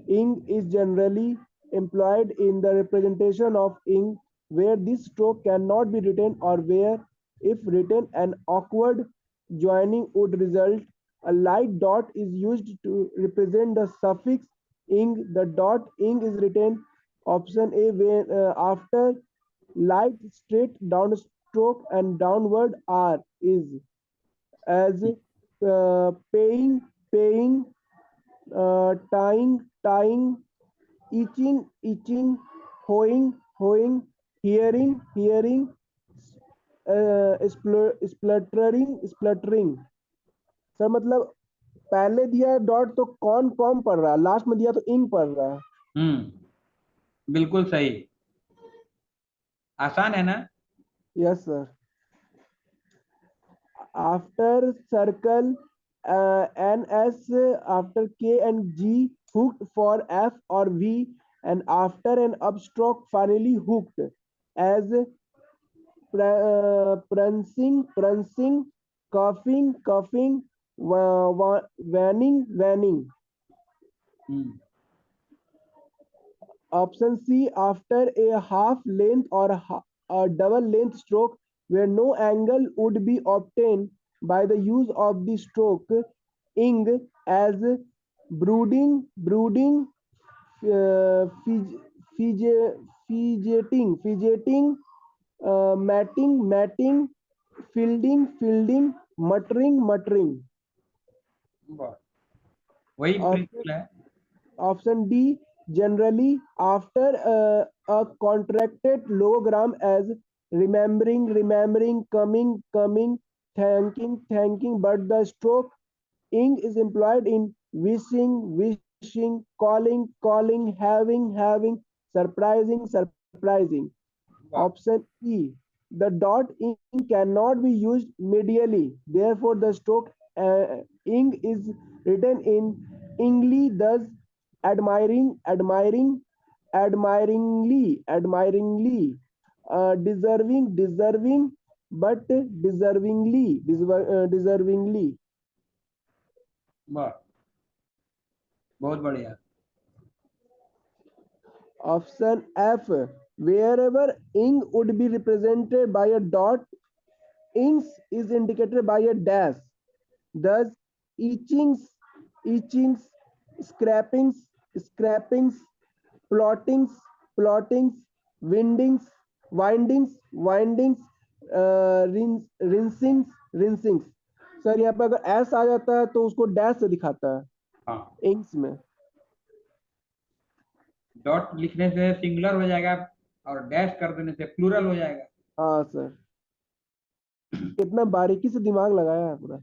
ing is generally employed in the representation of ing where this stroke cannot be written or where, if written, an awkward joining would result. A light dot is used to represent the suffix ing. The dot ing is written option A when after light straight downstroke and downward R is as paying, paying, tying, tying, itching, itching, hoeing, hoeing, hearing, hearing, spluttering, spluttering. Sir मतलब पहले दिया dot तो कौन com पढ़ रहा है, last में दिया तो इंग पढ़ रहा है. बिल्कुल सही, आसान है ना. Yes sir. After circle NS, after K and G, hooked for F or V, and after an upstroke finally hooked as prancing, prancing, coughing, coughing, vanning, vanning. Option C, after a half length or a double length stroke where no angle would be obtained by the use of the stroke ing as brooding, brooding, fidgeting, fidgeting, matting, matting, fielding, fielding, muttering, muttering. वही principal है. Option D, generally after a contracted logogram as remembering, remembering, coming, coming, thanking, thanking, but the stroke ing is employed in wishing, wishing, calling, calling, having, having, surprising, surprising. Option E, the dot ing cannot be used medially, therefore the stroke ing is written in ingly, thus admiring, admiring, admiringly, admiringly, deserving, deserving, but deservingly, deservingly. बहुत बढ़िया. Option F, wherever ing would be represented by a dot, ings is indicated by a dash. Thus, itchings, itchings, scrapings, scrapings, plottings, plottings, windings, windings, windings, rinsings, rinsings. Sir यहाँ पे अगर S आ जाता है तो उसको dash से दिखाता है. हाँ, इंक्स में डॉट लिखने से सिंगुलर हो जाएगा और डैश कर देने से प्लूरल हो जाएगा. हाँ सर, कितना बारीकी से दिमाग लगाया है पूरा.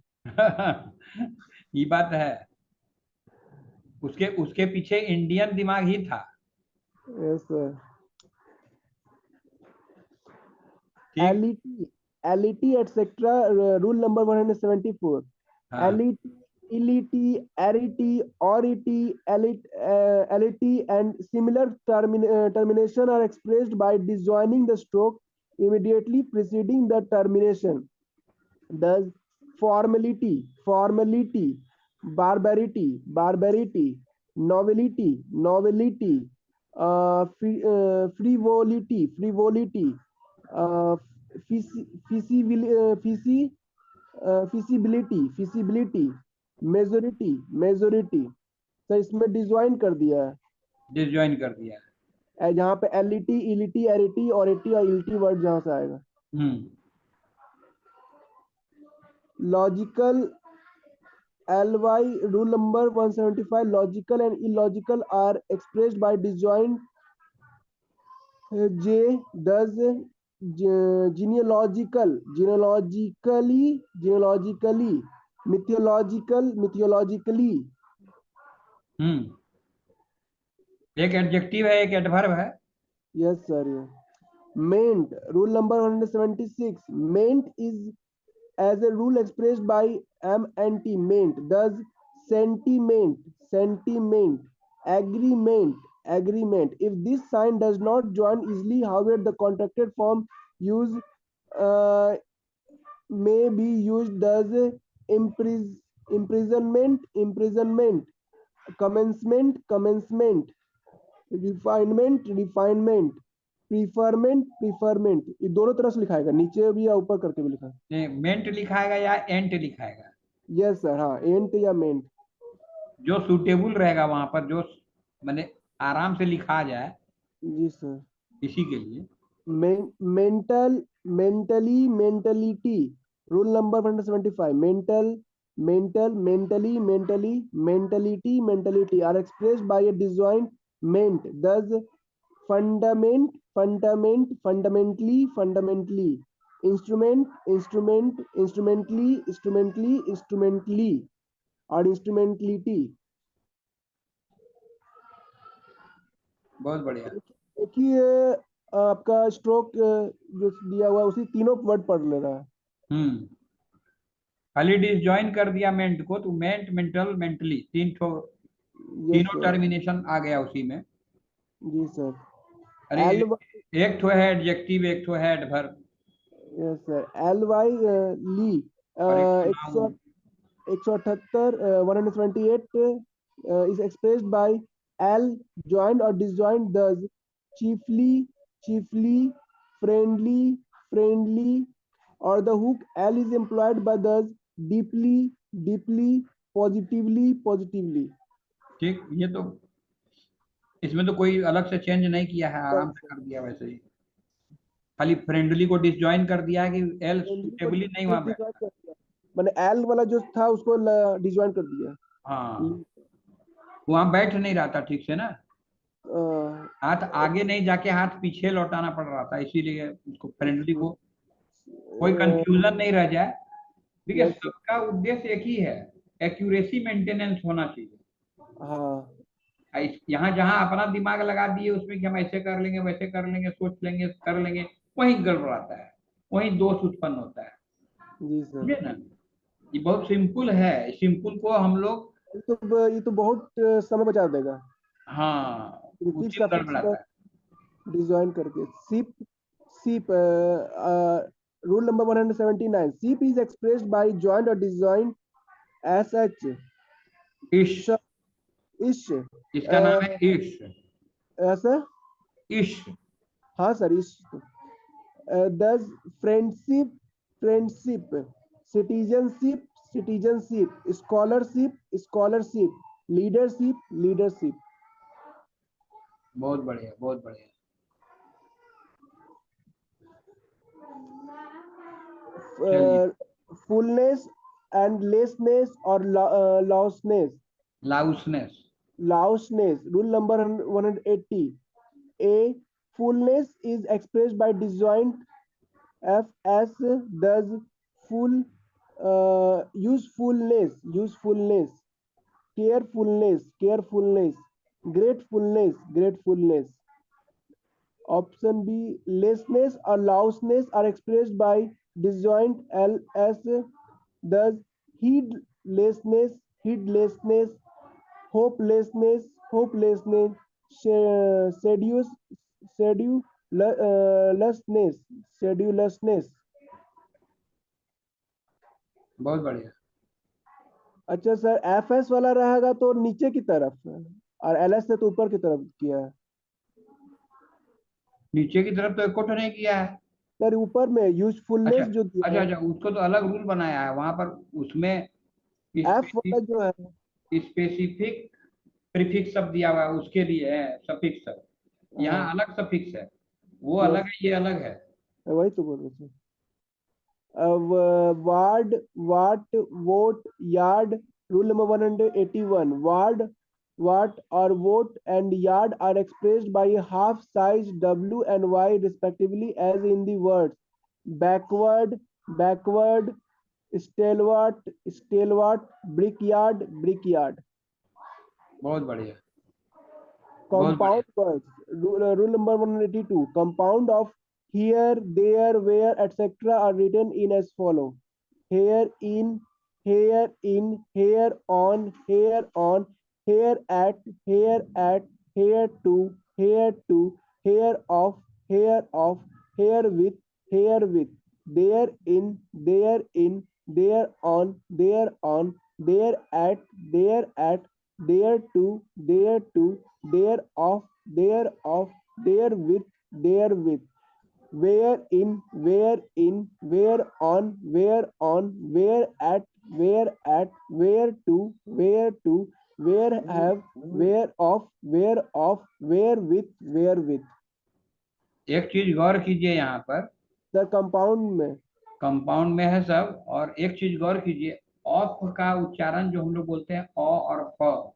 ये बात है, उसके उसके पीछे इंडियन दिमाग ही था. Yes sir. LET etc. Rule number 174. LET, LET, RET, ORET, LET and similar termination are expressed by disjoining the stroke immediately preceding the termination. Thus, formality, formality, barbarity, barbarity, novelty, novelty, frivolity, frivolity, feasibility, feasibility, majority, majority. तो इसमें disjoint कर दिया है. Disjoint कर दिया है. जहाँ पे LET, ELT, RET और AT और LT वर्ड जहाँ से आएगा. Logical LY rule number 175. Logical and illogical are expressed by disjoint J. Thus, genealogical, genealogically, genealogically, mythological, mythologically. एक एडजेक्टिव है, एक एडवर्ब है. Yes sir. Meant, rule number 176. Meant is as a rule expressed by M and T. Meant. Thus, sentiment, sentiment, agreement, agreement. If this sign does not join easily, however, the contracted form use uh, may be used as imprisonment, commencement, refinement, preferment. ये दोनों तरह से लिखाएगा, नीचे भी या ऊपर करके भी लिखा है। नहीं, मेंट लिखाएगा या एंट लिखाएगा? यस सर, हाँ, एंट या मेंट। जो सूटेबल रहेगा वहां पर, जो मैंने आराम से लिखा जाए, जी सर। इसी के लिए mentality, rule number 175, mentality are expressed by a disjoint ment, thus fundamentally, instrumentally और instrumentality। बहुत बढ़िया। देखिए आपका स्ट्रोक जो दिया हुआ है, उसी तीनों वर्ड पढ़ ले रहा है। खाली डिसजॉइन कर दिया मेंट को, तो मेंट, मेंटल, मेंटली, तीनों टर्मिनेशन आ गया उसी में। जी सर। अरे एक ठो है एडजेक्टिव, एक ठो है adverb. Yes sir. LY ly 178 is expressed by L joined or disjoined, thus chiefly, friendly, or the hook L is employed by thus deeply, positively। ठीक, ये तो इसमें तो कोई अलग से चेंज नहीं किया है, आराम से कर दिया वैसे ही। खाली फ्रेंडली को डिसजॉइन कर दिया है कि एल सुटेबली नहीं वहां बैठता। मैंने एल वाला जो था उसको डिसजॉइन कर दिया। हाँ, वहां बैठ नहीं रहा था ठीक से ना, हाथ आगे नहीं जाके हाथ पीछे लौटाना पड़ रहा था, इसीलिए उसको फ्रेंडली को, कोई कंफ्यूजन नहीं रह जाए। देखिए सबका उद्देश्य एक ही है, एक्यूरेसी मेंटेनेंस होना चाहिए। हाँ, यहाँ जहाँ अपना दिमाग लगा दिए उसमें कि हम ऐसे कर लेंगे, वैसे कर लेंगे, सोच लेंगे, कर लेंगे, वहीं गड़बड़ाता है, वहीं दोष उत्पन्न होता है। जी सर। समझे ना, ये बहुत सिंपल है, सिंपल को हम लोग, ये तो बहुत समय बचा देगा। हाँ, प्रीफिक्स उसी का में गड़बड़ाता है। डिसजॉइन करके। सीप रूल नंबर 179, सीप इज एक्सप्रेस्ड बाय जॉइंट और डिसजॉइंट एज सच। इश, इसका नाम है इश। ऐसा? इश, हाँ सर, इश। दस फ्रेंडशिप, सिटीजनशिप, स्कॉलरशिप, लीडरशिप। बहुत बढ़िया, बहुत बढ़िया। फुलनेस एंड लेसनेस और lossness. Rule number 180, a fullness is expressed by disjoint fs, thus full, usefulness, carefulness, gratefulness। Option B, lessness or louseness are expressed by disjoint ls, thus heedlessness, hopelessness, sedulousness। बहुत बढ़िया। अच्छा sir, F S वाला रहेगा तो नीचे की तरफ, और एल एस से तो ऊपर की तरफ किया है। नीचे की तरफ तो एक कोट नहीं किया है सर, ऊपर में यूजफुलनेस जो दिया है। अच्छा, उसको तो अलग रूल बनाया है वहां पर, उसमें एफ वाला जो है, स्पेसिफिक प्रीफिक्स शब्द दिया हुआ है, उसके लिए है सफिक्स शब्द। यहाँ अलग सफिक्स है, वो अलग है, ये अलग है। वही तो बोल रहे थे। वार्ड, वाट, वोट, यार्ड, रूल नंबर 181, वाट और vote and yard are expressed by a half size w and y respectively, as in the words backward, stalwart, brickyard। बहुत बढ़िया। Compound words, rule number 182, compound of here, there, where, etc. are written in as follow: here in, here on, here at, hair to, hair to, hair of, hair of, hair with, hair with, there in, there in, there on, there on, there at, there at, there to, there to, there of, there of, there with, there with, where in, where in, where on, where on, where at, where at, where to, where to, where have, where of, where of, where with, where with. एक चीज गौर कीजिए यहाँ पर, sir compound में, compound में है सब। और एक चीज गौर कीजिए, ऑफ का उच्चारण जो हम लोग बोलते हैं अ और फ,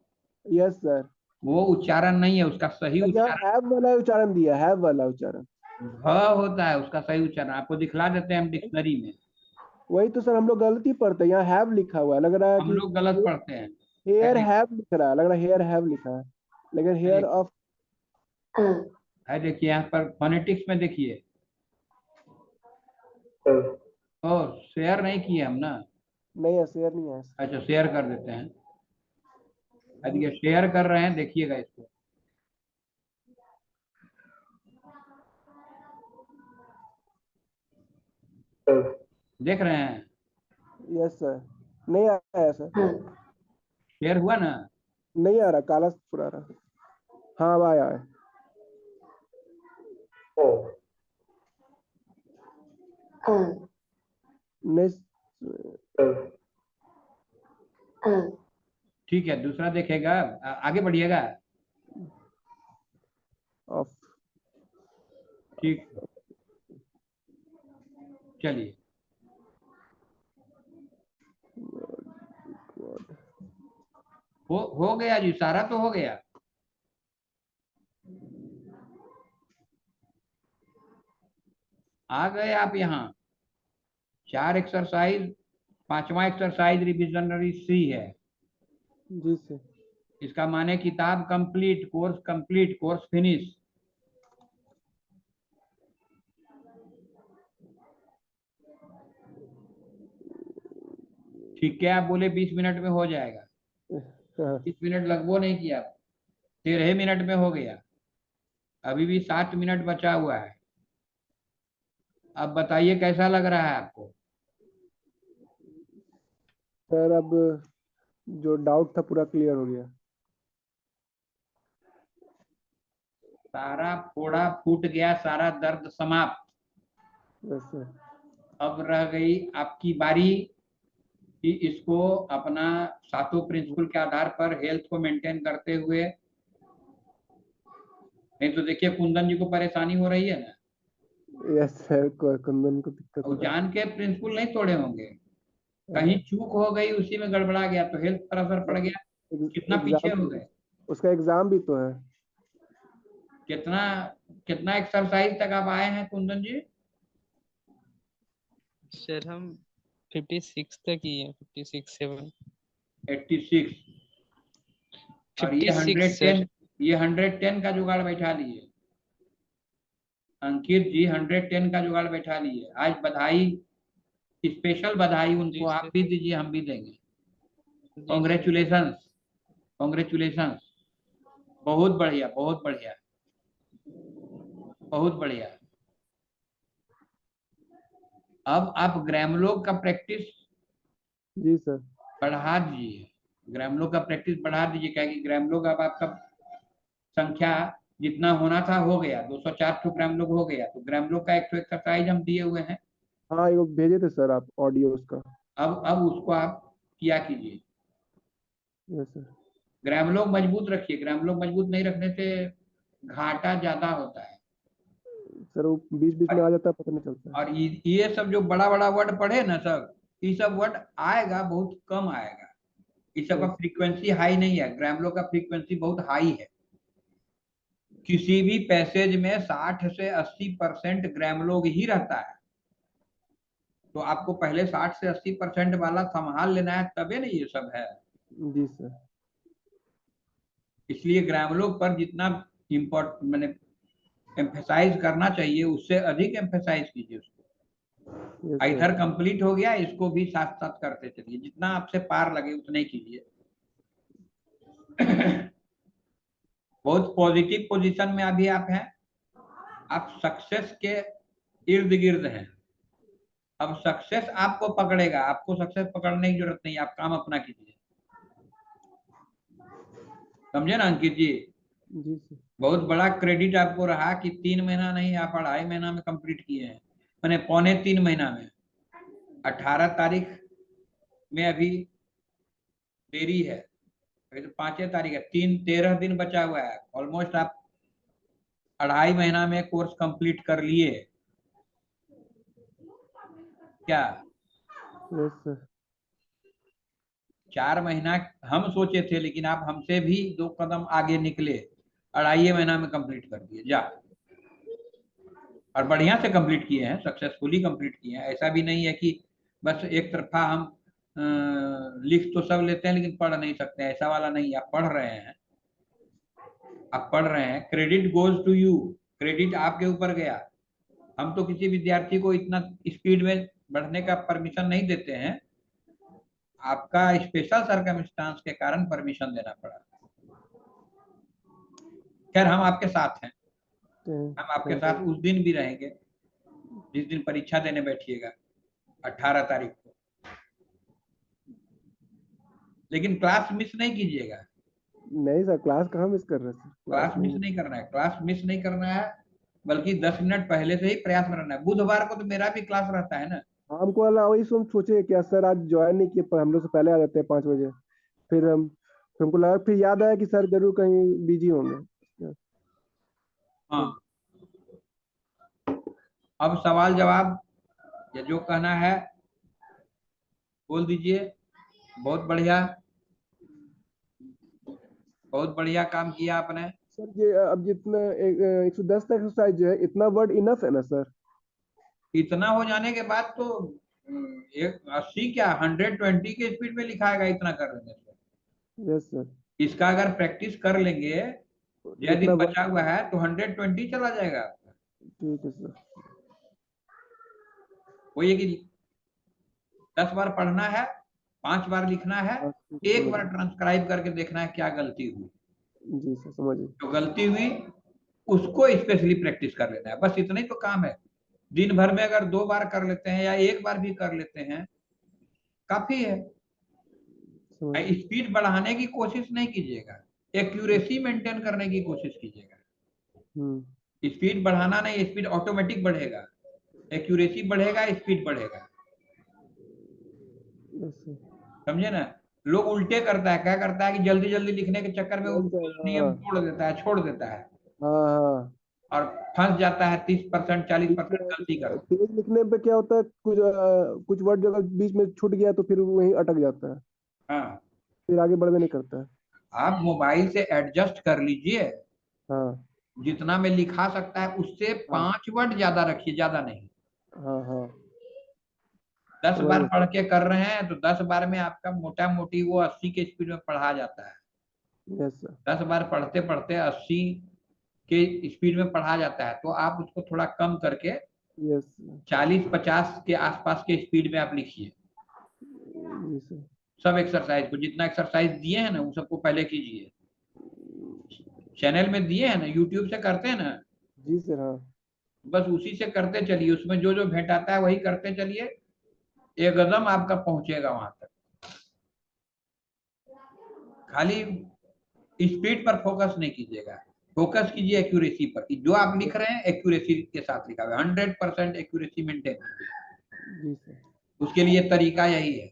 यस सर, वो उच्चारण नहीं है, उसका सही यहाँ उच्चारण हैव वाला उच्चारण दिया, हैव वाला उच्चारण, भ होता है। उसका सही उच्चारण आपको दिखला देते हैं हम डिक्शनरी में। वही तो सर हम लोग गलती पढ़ते हैं, यहाँ हैव लिखा हुआ है, लग रहा है हम कि लोग गलत पढ़ते हैं। हेयर हैव लिख रहा है, लग रहा है हेयर हैव लिखा है, लेकिन हेयर ऑफ। है देखिए यहाँ पर फोनेटिक्स में देखिए, ओ शेयर नहीं किए हम ना। नहीं है, शेयर नहीं है। अच्छा शेयर कर देते हैं। देखिए शेयर कर रहे हैं, देखिएगा इसको। देख रहे हैं? यस सर, नहीं आया सर, शेयर हुआ ना? नहीं आ रहा, काला पूरा आ रहा। हाँ अब आया है। ठीक है, दूसरा देखेगा, आगे बढ़िएगा। ऑफ, ठीक, चलिए। हो गया जी, सारा तो हो गया। आ गए आप यहाँ। 4 एक्सरसाइज, 5वां एक्सरसाइज रिविजनरी सी है। जी सर, इसका माने किताब कंप्लीट, कोर्स फिनिश। ठीक है, आप बोले 20 मिनट में हो जाएगा। 20 मिनट लगभग नहीं किया, 13 मिनट में हो गया। अभी भी 7 मिनट बचा हुआ है। अब बताइए कैसा लग रहा है आपको? सर अब जो डाउट था पूरा क्लियर हो गया। सारा फोड़ा फूट गया, सारा दर्द समाप्त। यस सर, अब रह गई आपकी बारी कि इसको अपना सातों प्रिंसिपल के आधार पर हेल्थ को मेंटेन करते हुए, नहीं तो देखिए कुंदन जी को परेशानी हो रही है ना। यस सर, कुंदन को दिक्कत हो और रहा है। जान के प्रिंसिपल नहीं तोड़े होंगे, कहीं चूक हो गई उसी में गड़बड़ा गया तो हेल्थ पर असर पड़ गया। कितना पीछे हो गए, उसका एग्जाम भी तो है। कितना कितना एक्सरसाइज तक आप आए हैं कुंदन जी? सर हम 56 तक ही है, 56 7 86। और ये 56 सर। 110, ये 110 का जुगाड़ बैठा लिए अंकित जी, 110 का जुगाड़ बैठा लिए। आज बधाई, स्पेशल बधाई उनको आप भी दीजिए, हम भी देंगे। कॉन्ग्रेचुलेशंस, कॉन्ग्रेचुलेशंस, बहुत बढ़िया, बहुत बढ़िया, बहुत बढ़िया। अब आप ग्रामलोग का प्रैक्टिस जी सर, बढ़ा दीजिए, ग्रामलोग का प्रैक्टिस बढ़ा दीजिए, क्या कि ग्रामलोग अब आपका संख्या जितना होना था हो गया, 204 ठो ग्रामलोग हो गया। तो ग्रामलोग का एक ठो एक्सरसाइज हम दिए हुए हैं, हाँ ये भेजे थे सर आप ऑडियो उसका। अब उसको आप किया कीजिए। यस सर, ग्रामलोग मजबूत रखिए, ग्रामलोग मजबूत नहीं रखने से घाटा ज्यादा होता है। सर वो बीच बीच में आ जाता है, पता नहीं चलता है। और ये सब जो बड़ा बड़ा वर्ड पढ़े ना सब, ये सब वर्ड आएगा, बहुत कम आएगा। इस सब का फ्रीक्वेंसी हाई नहीं है, ग्रामलोग का फ्रीक्वेंसी बहुत हाई है। किसी भी पैसेज में 60 से 80% ग्रामलोग ही रहता है। तो आपको पहले 60 से 80% वाला संभाल लेना है, तबे ना ये सब है। जी सर, इसलिए ग्रामलोग पर जितना इम्पोर्ट मैंने एम्फेसाइज करना चाहिए, उससे अधिक एम्फेसाइज कीजिए उसको। यस इधर सर, कंप्लीट हो गया, इसको भी साथ साथ करते चलिए, जितना आपसे पार लगे उतना ही कीजिए। बहुत पॉजिटिव पोजीशन में अभी आप हैं, आप सक्सेस के इर्द गिर्द हैं। अब सक्सेस आपको पकड़ेगा, आपको सक्सेस पकड़ने की जरूरत नहीं, आप काम अपना कीजिए। समझे ना अंकित जी? जी सर। बहुत बड़ा क्रेडिट आपको रहा कि 3 महीना नहीं, आप 2.5 महीना में कंप्लीट किए हैं, मैंने 2.25 महीना में। 18 तारीख में अभी देरी है, अभी तो 5 तारीख है, 13 दिन बचा हुआ है। ऑलमोस्ट आप 2.5 महीना में कोर्स कंप्लीट कर लिए क्या? Yes sir. 4 महीना हम सोचे थे, लेकिन आप हमसे भी 2 कदम आगे निकले, 2.5 महीना में कंप्लीट कर दिए जा, और बढ़िया से कंप्लीट किए हैं, सक्सेसफुली कंप्लीट किए हैं। ऐसा भी नहीं है कि बस एक तरफा हम लिख तो सब लेते हैं लेकिन पढ़ नहीं सकते, ऐसा वाला नहीं। आप पढ़ रहे हैं, आप पढ़ रहे हैं, credit goes to you, credit आपके ऊपर गया। हम तो किसी विद्यार्थी को इतना स्पीड में बढ़ने का परमिशन नहीं देते हैं, आपका स्पेशल सर्कमस्टांस के कारण परमिशन देना पड़ा। खैर हम आपके साथ हैं, हम आपके साथ उस दिन भी रहेंगे जिस दिन परीक्षा देने बैठिएगा 18 तारीख को। लेकिन क्लास मिस नहीं कीजिएगा, नहीं सर, क्लास कहाँ मिस कर रहे सर, क्लास मिस नहीं करना है, क्लास मिस नहीं करना है, बल्कि 10 मिनट पहले से ही प्रयास में रहना है। बुधवार को तो मेरा भी क्लास रहता है ना। हमको वाला वही हम सोचे क्या सर आज ज्वाइन नहीं किए, पर हम लोग से पहले आ जाते हैं 5 बजे। फिर हमको लगा, फिर याद आया कि सर जरूर कहीं बिजी होंगे। हाँ, अब सवाल जवाब या जो कहना है बोल दीजिए। बहुत बढ़िया, बहुत बढ़िया काम किया आपने। सर ये अब जितना 110 तक एक्सरसाइज जो है, इतना वर्ड इनफ है ना सर? इतना हो जाने के बाद तो एक 80 क्या 120 के स्पीड में लिखाएगा, इतना कर लेंगे तो। Yes sir. इसका अगर प्रैक्टिस कर लेंगे, यह जितना दिन वर्ड, बचा हुआ है तो 120 चला जाएगा आपका। ठीक है सर। वो ये कि 10 बार पढ़ना है, 5 बार लिखना है, हाँ, ठीक है, एक समझ बार गए। ट्रांसक्राइब करके देखना है क्या गलती हुई। जी सर, समझ गए। जो गलती हुई उसको स्पेशली प्रैक्टिस कर लेना है, बस इतना ही तो काम है। दिन भर में अगर 2 बार कर लेते हैं या 1 बार भी कर लेते हैं काफी है। समझ गए। स्पीड बढ़ाने की कोशिश नहीं कीजिएगा, एक्यूरेसी मेंटेन करने की कोशिश कीजिएगा। हम्म। स्पीड बढ़ाना नहीं, स्पीड ऑटोमेटिक बढ़ेगा, एक्यूरेसी बढ़ेगा, स्पीड बढ़ेगा। Yes sir. समझे ना? लोग उल्टे करता है, क्या करता है कि जल्दी जल्दी लिखने के चक्कर में वो यस सर। नियम हाँ तोड़ देता है, छोड़ देता है, हाँ हाँ। और फंस जाता है 30% 40% गलती इसमें करके। तेज लिखने पे क्या होता है, कुछ वर्ड जो अगर बीच में छूट गया तो फिर वहीं अटक जाता है, हाँ, फिर आगे बढ़वे नहीं करता है। आप मोबाइल से एडजस्ट कर लीजिए, हाँ जितना में लिखा सकता है उससे हाँ 5 वर्ड ज्यादा रखिए, ज्यादा नहीं। हाँ हाँ। 10 समझ बार गए पढ़ सर। के कर रहे हैं तो 10 बार में आपका मोटा मोटी वो 80 के स्पीड में पढ़ा जाता है। Yes sir. 10 बार पढ़ते पढ़ते 80 के स्पीड में पढ़ा जाता है, तो आप उसको थोड़ा कम करके यस सर। 40-50 के आसपास के स्पीड में आप लिखिए। जी सर। सब एक्सरसाइज को, जितना एक्सरसाइज दिए हैं ना वो सबको पहले कीजिए। चैनल में दिए हैं ना, यूट्यूब से करते हैं ना, जी सर। हाँ। बस उसी से करते चलिए, उसमें जो जो भेंटाता है वही करते चलिए, एक कदम आपका पहुंचेगा वहां तक। खाली स्पीड पर फोकस नहीं कीजिएगा, फोकस कीजिए एक्यूरेसी पर, कि जो आप लिख रहे हैं एक्यूरेसी के साथ लिखा हुआ है, 100% एक्यूरेसी मेंटेन कीजिए। जी सर। उसके लिए तरीका यही है,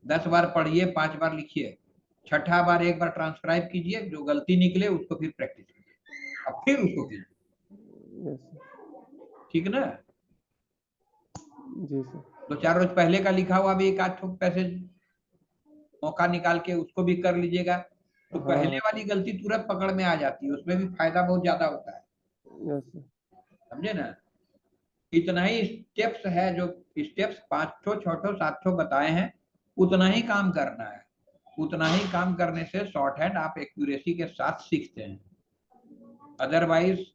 10 बार पढ़िए, 5 बार लिखिए, छठा बार एक बार ट्रांसक्राइब कीजिए, जो गलती निकले उसको फिर प्रैक्टिस कीजिए, अब फिर उसको कीजिए। Yes sir. ठीक ना? जी सर। 2-4 रोज पहले का लिखा हुआ भी एक आध पैसेज मौका निकाल के उसको भी कर लीजिएगा, तो हाँ पहले हाँ। वाली गलती तुरंत पकड़ में आ जाती है, उसमें भी फायदा बहुत ज्यादा होता है। Yes sir. समझे ना? इतना ही स्टेप्स है, जो स्टेप्स 5 6 7 बताए हैं, उतना ही काम करना है। उतना ही काम करने से शॉर्ट हैंड आप एक्यूरेसी के साथ सीखते हैं। अदरवाइज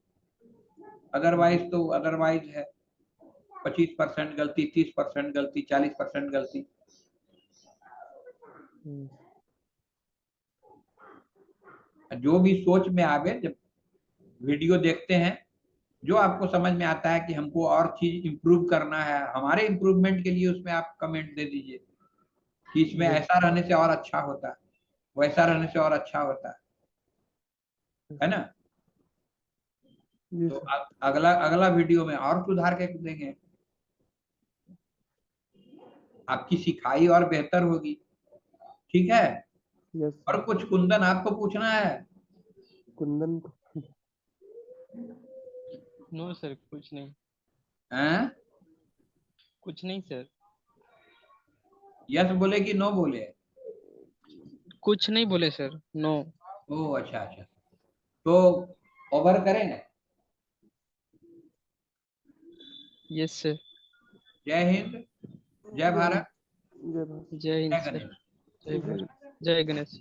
अदरवाइज है 25% गलती, 30% गलती, 40% गलती। जो भी सोच में आवे, जब वीडियो देखते हैं, जो आपको समझ में आता है कि हमको और चीज इम्प्रूव करना है, हमारे इम्प्रूवमेंट के लिए, उसमें आप कमेंट दे दीजिए कि इसमें ऐसा रहने से और अच्छा होता है, वैसा रहने से और अच्छा होता है ना। जी तो सर। अगला अगला वीडियो में और सुधार के देंगे, आपकी सिखाई और बेहतर होगी। ठीक है। यस और कुछ कुंदन आपको पूछना है? कुंदन। नो सर, कुछ नहीं। हैं? कुछ नहीं सर। यस बोले कि नो बोले? कुछ नहीं बोले सर, नो। ओह अच्छा अच्छा, तो ओवर करें? Yes sir. जय हिंद, जय भारत, जय भारत। जय हिंद जय सर। गणेश। जय भारत। जय गणेश।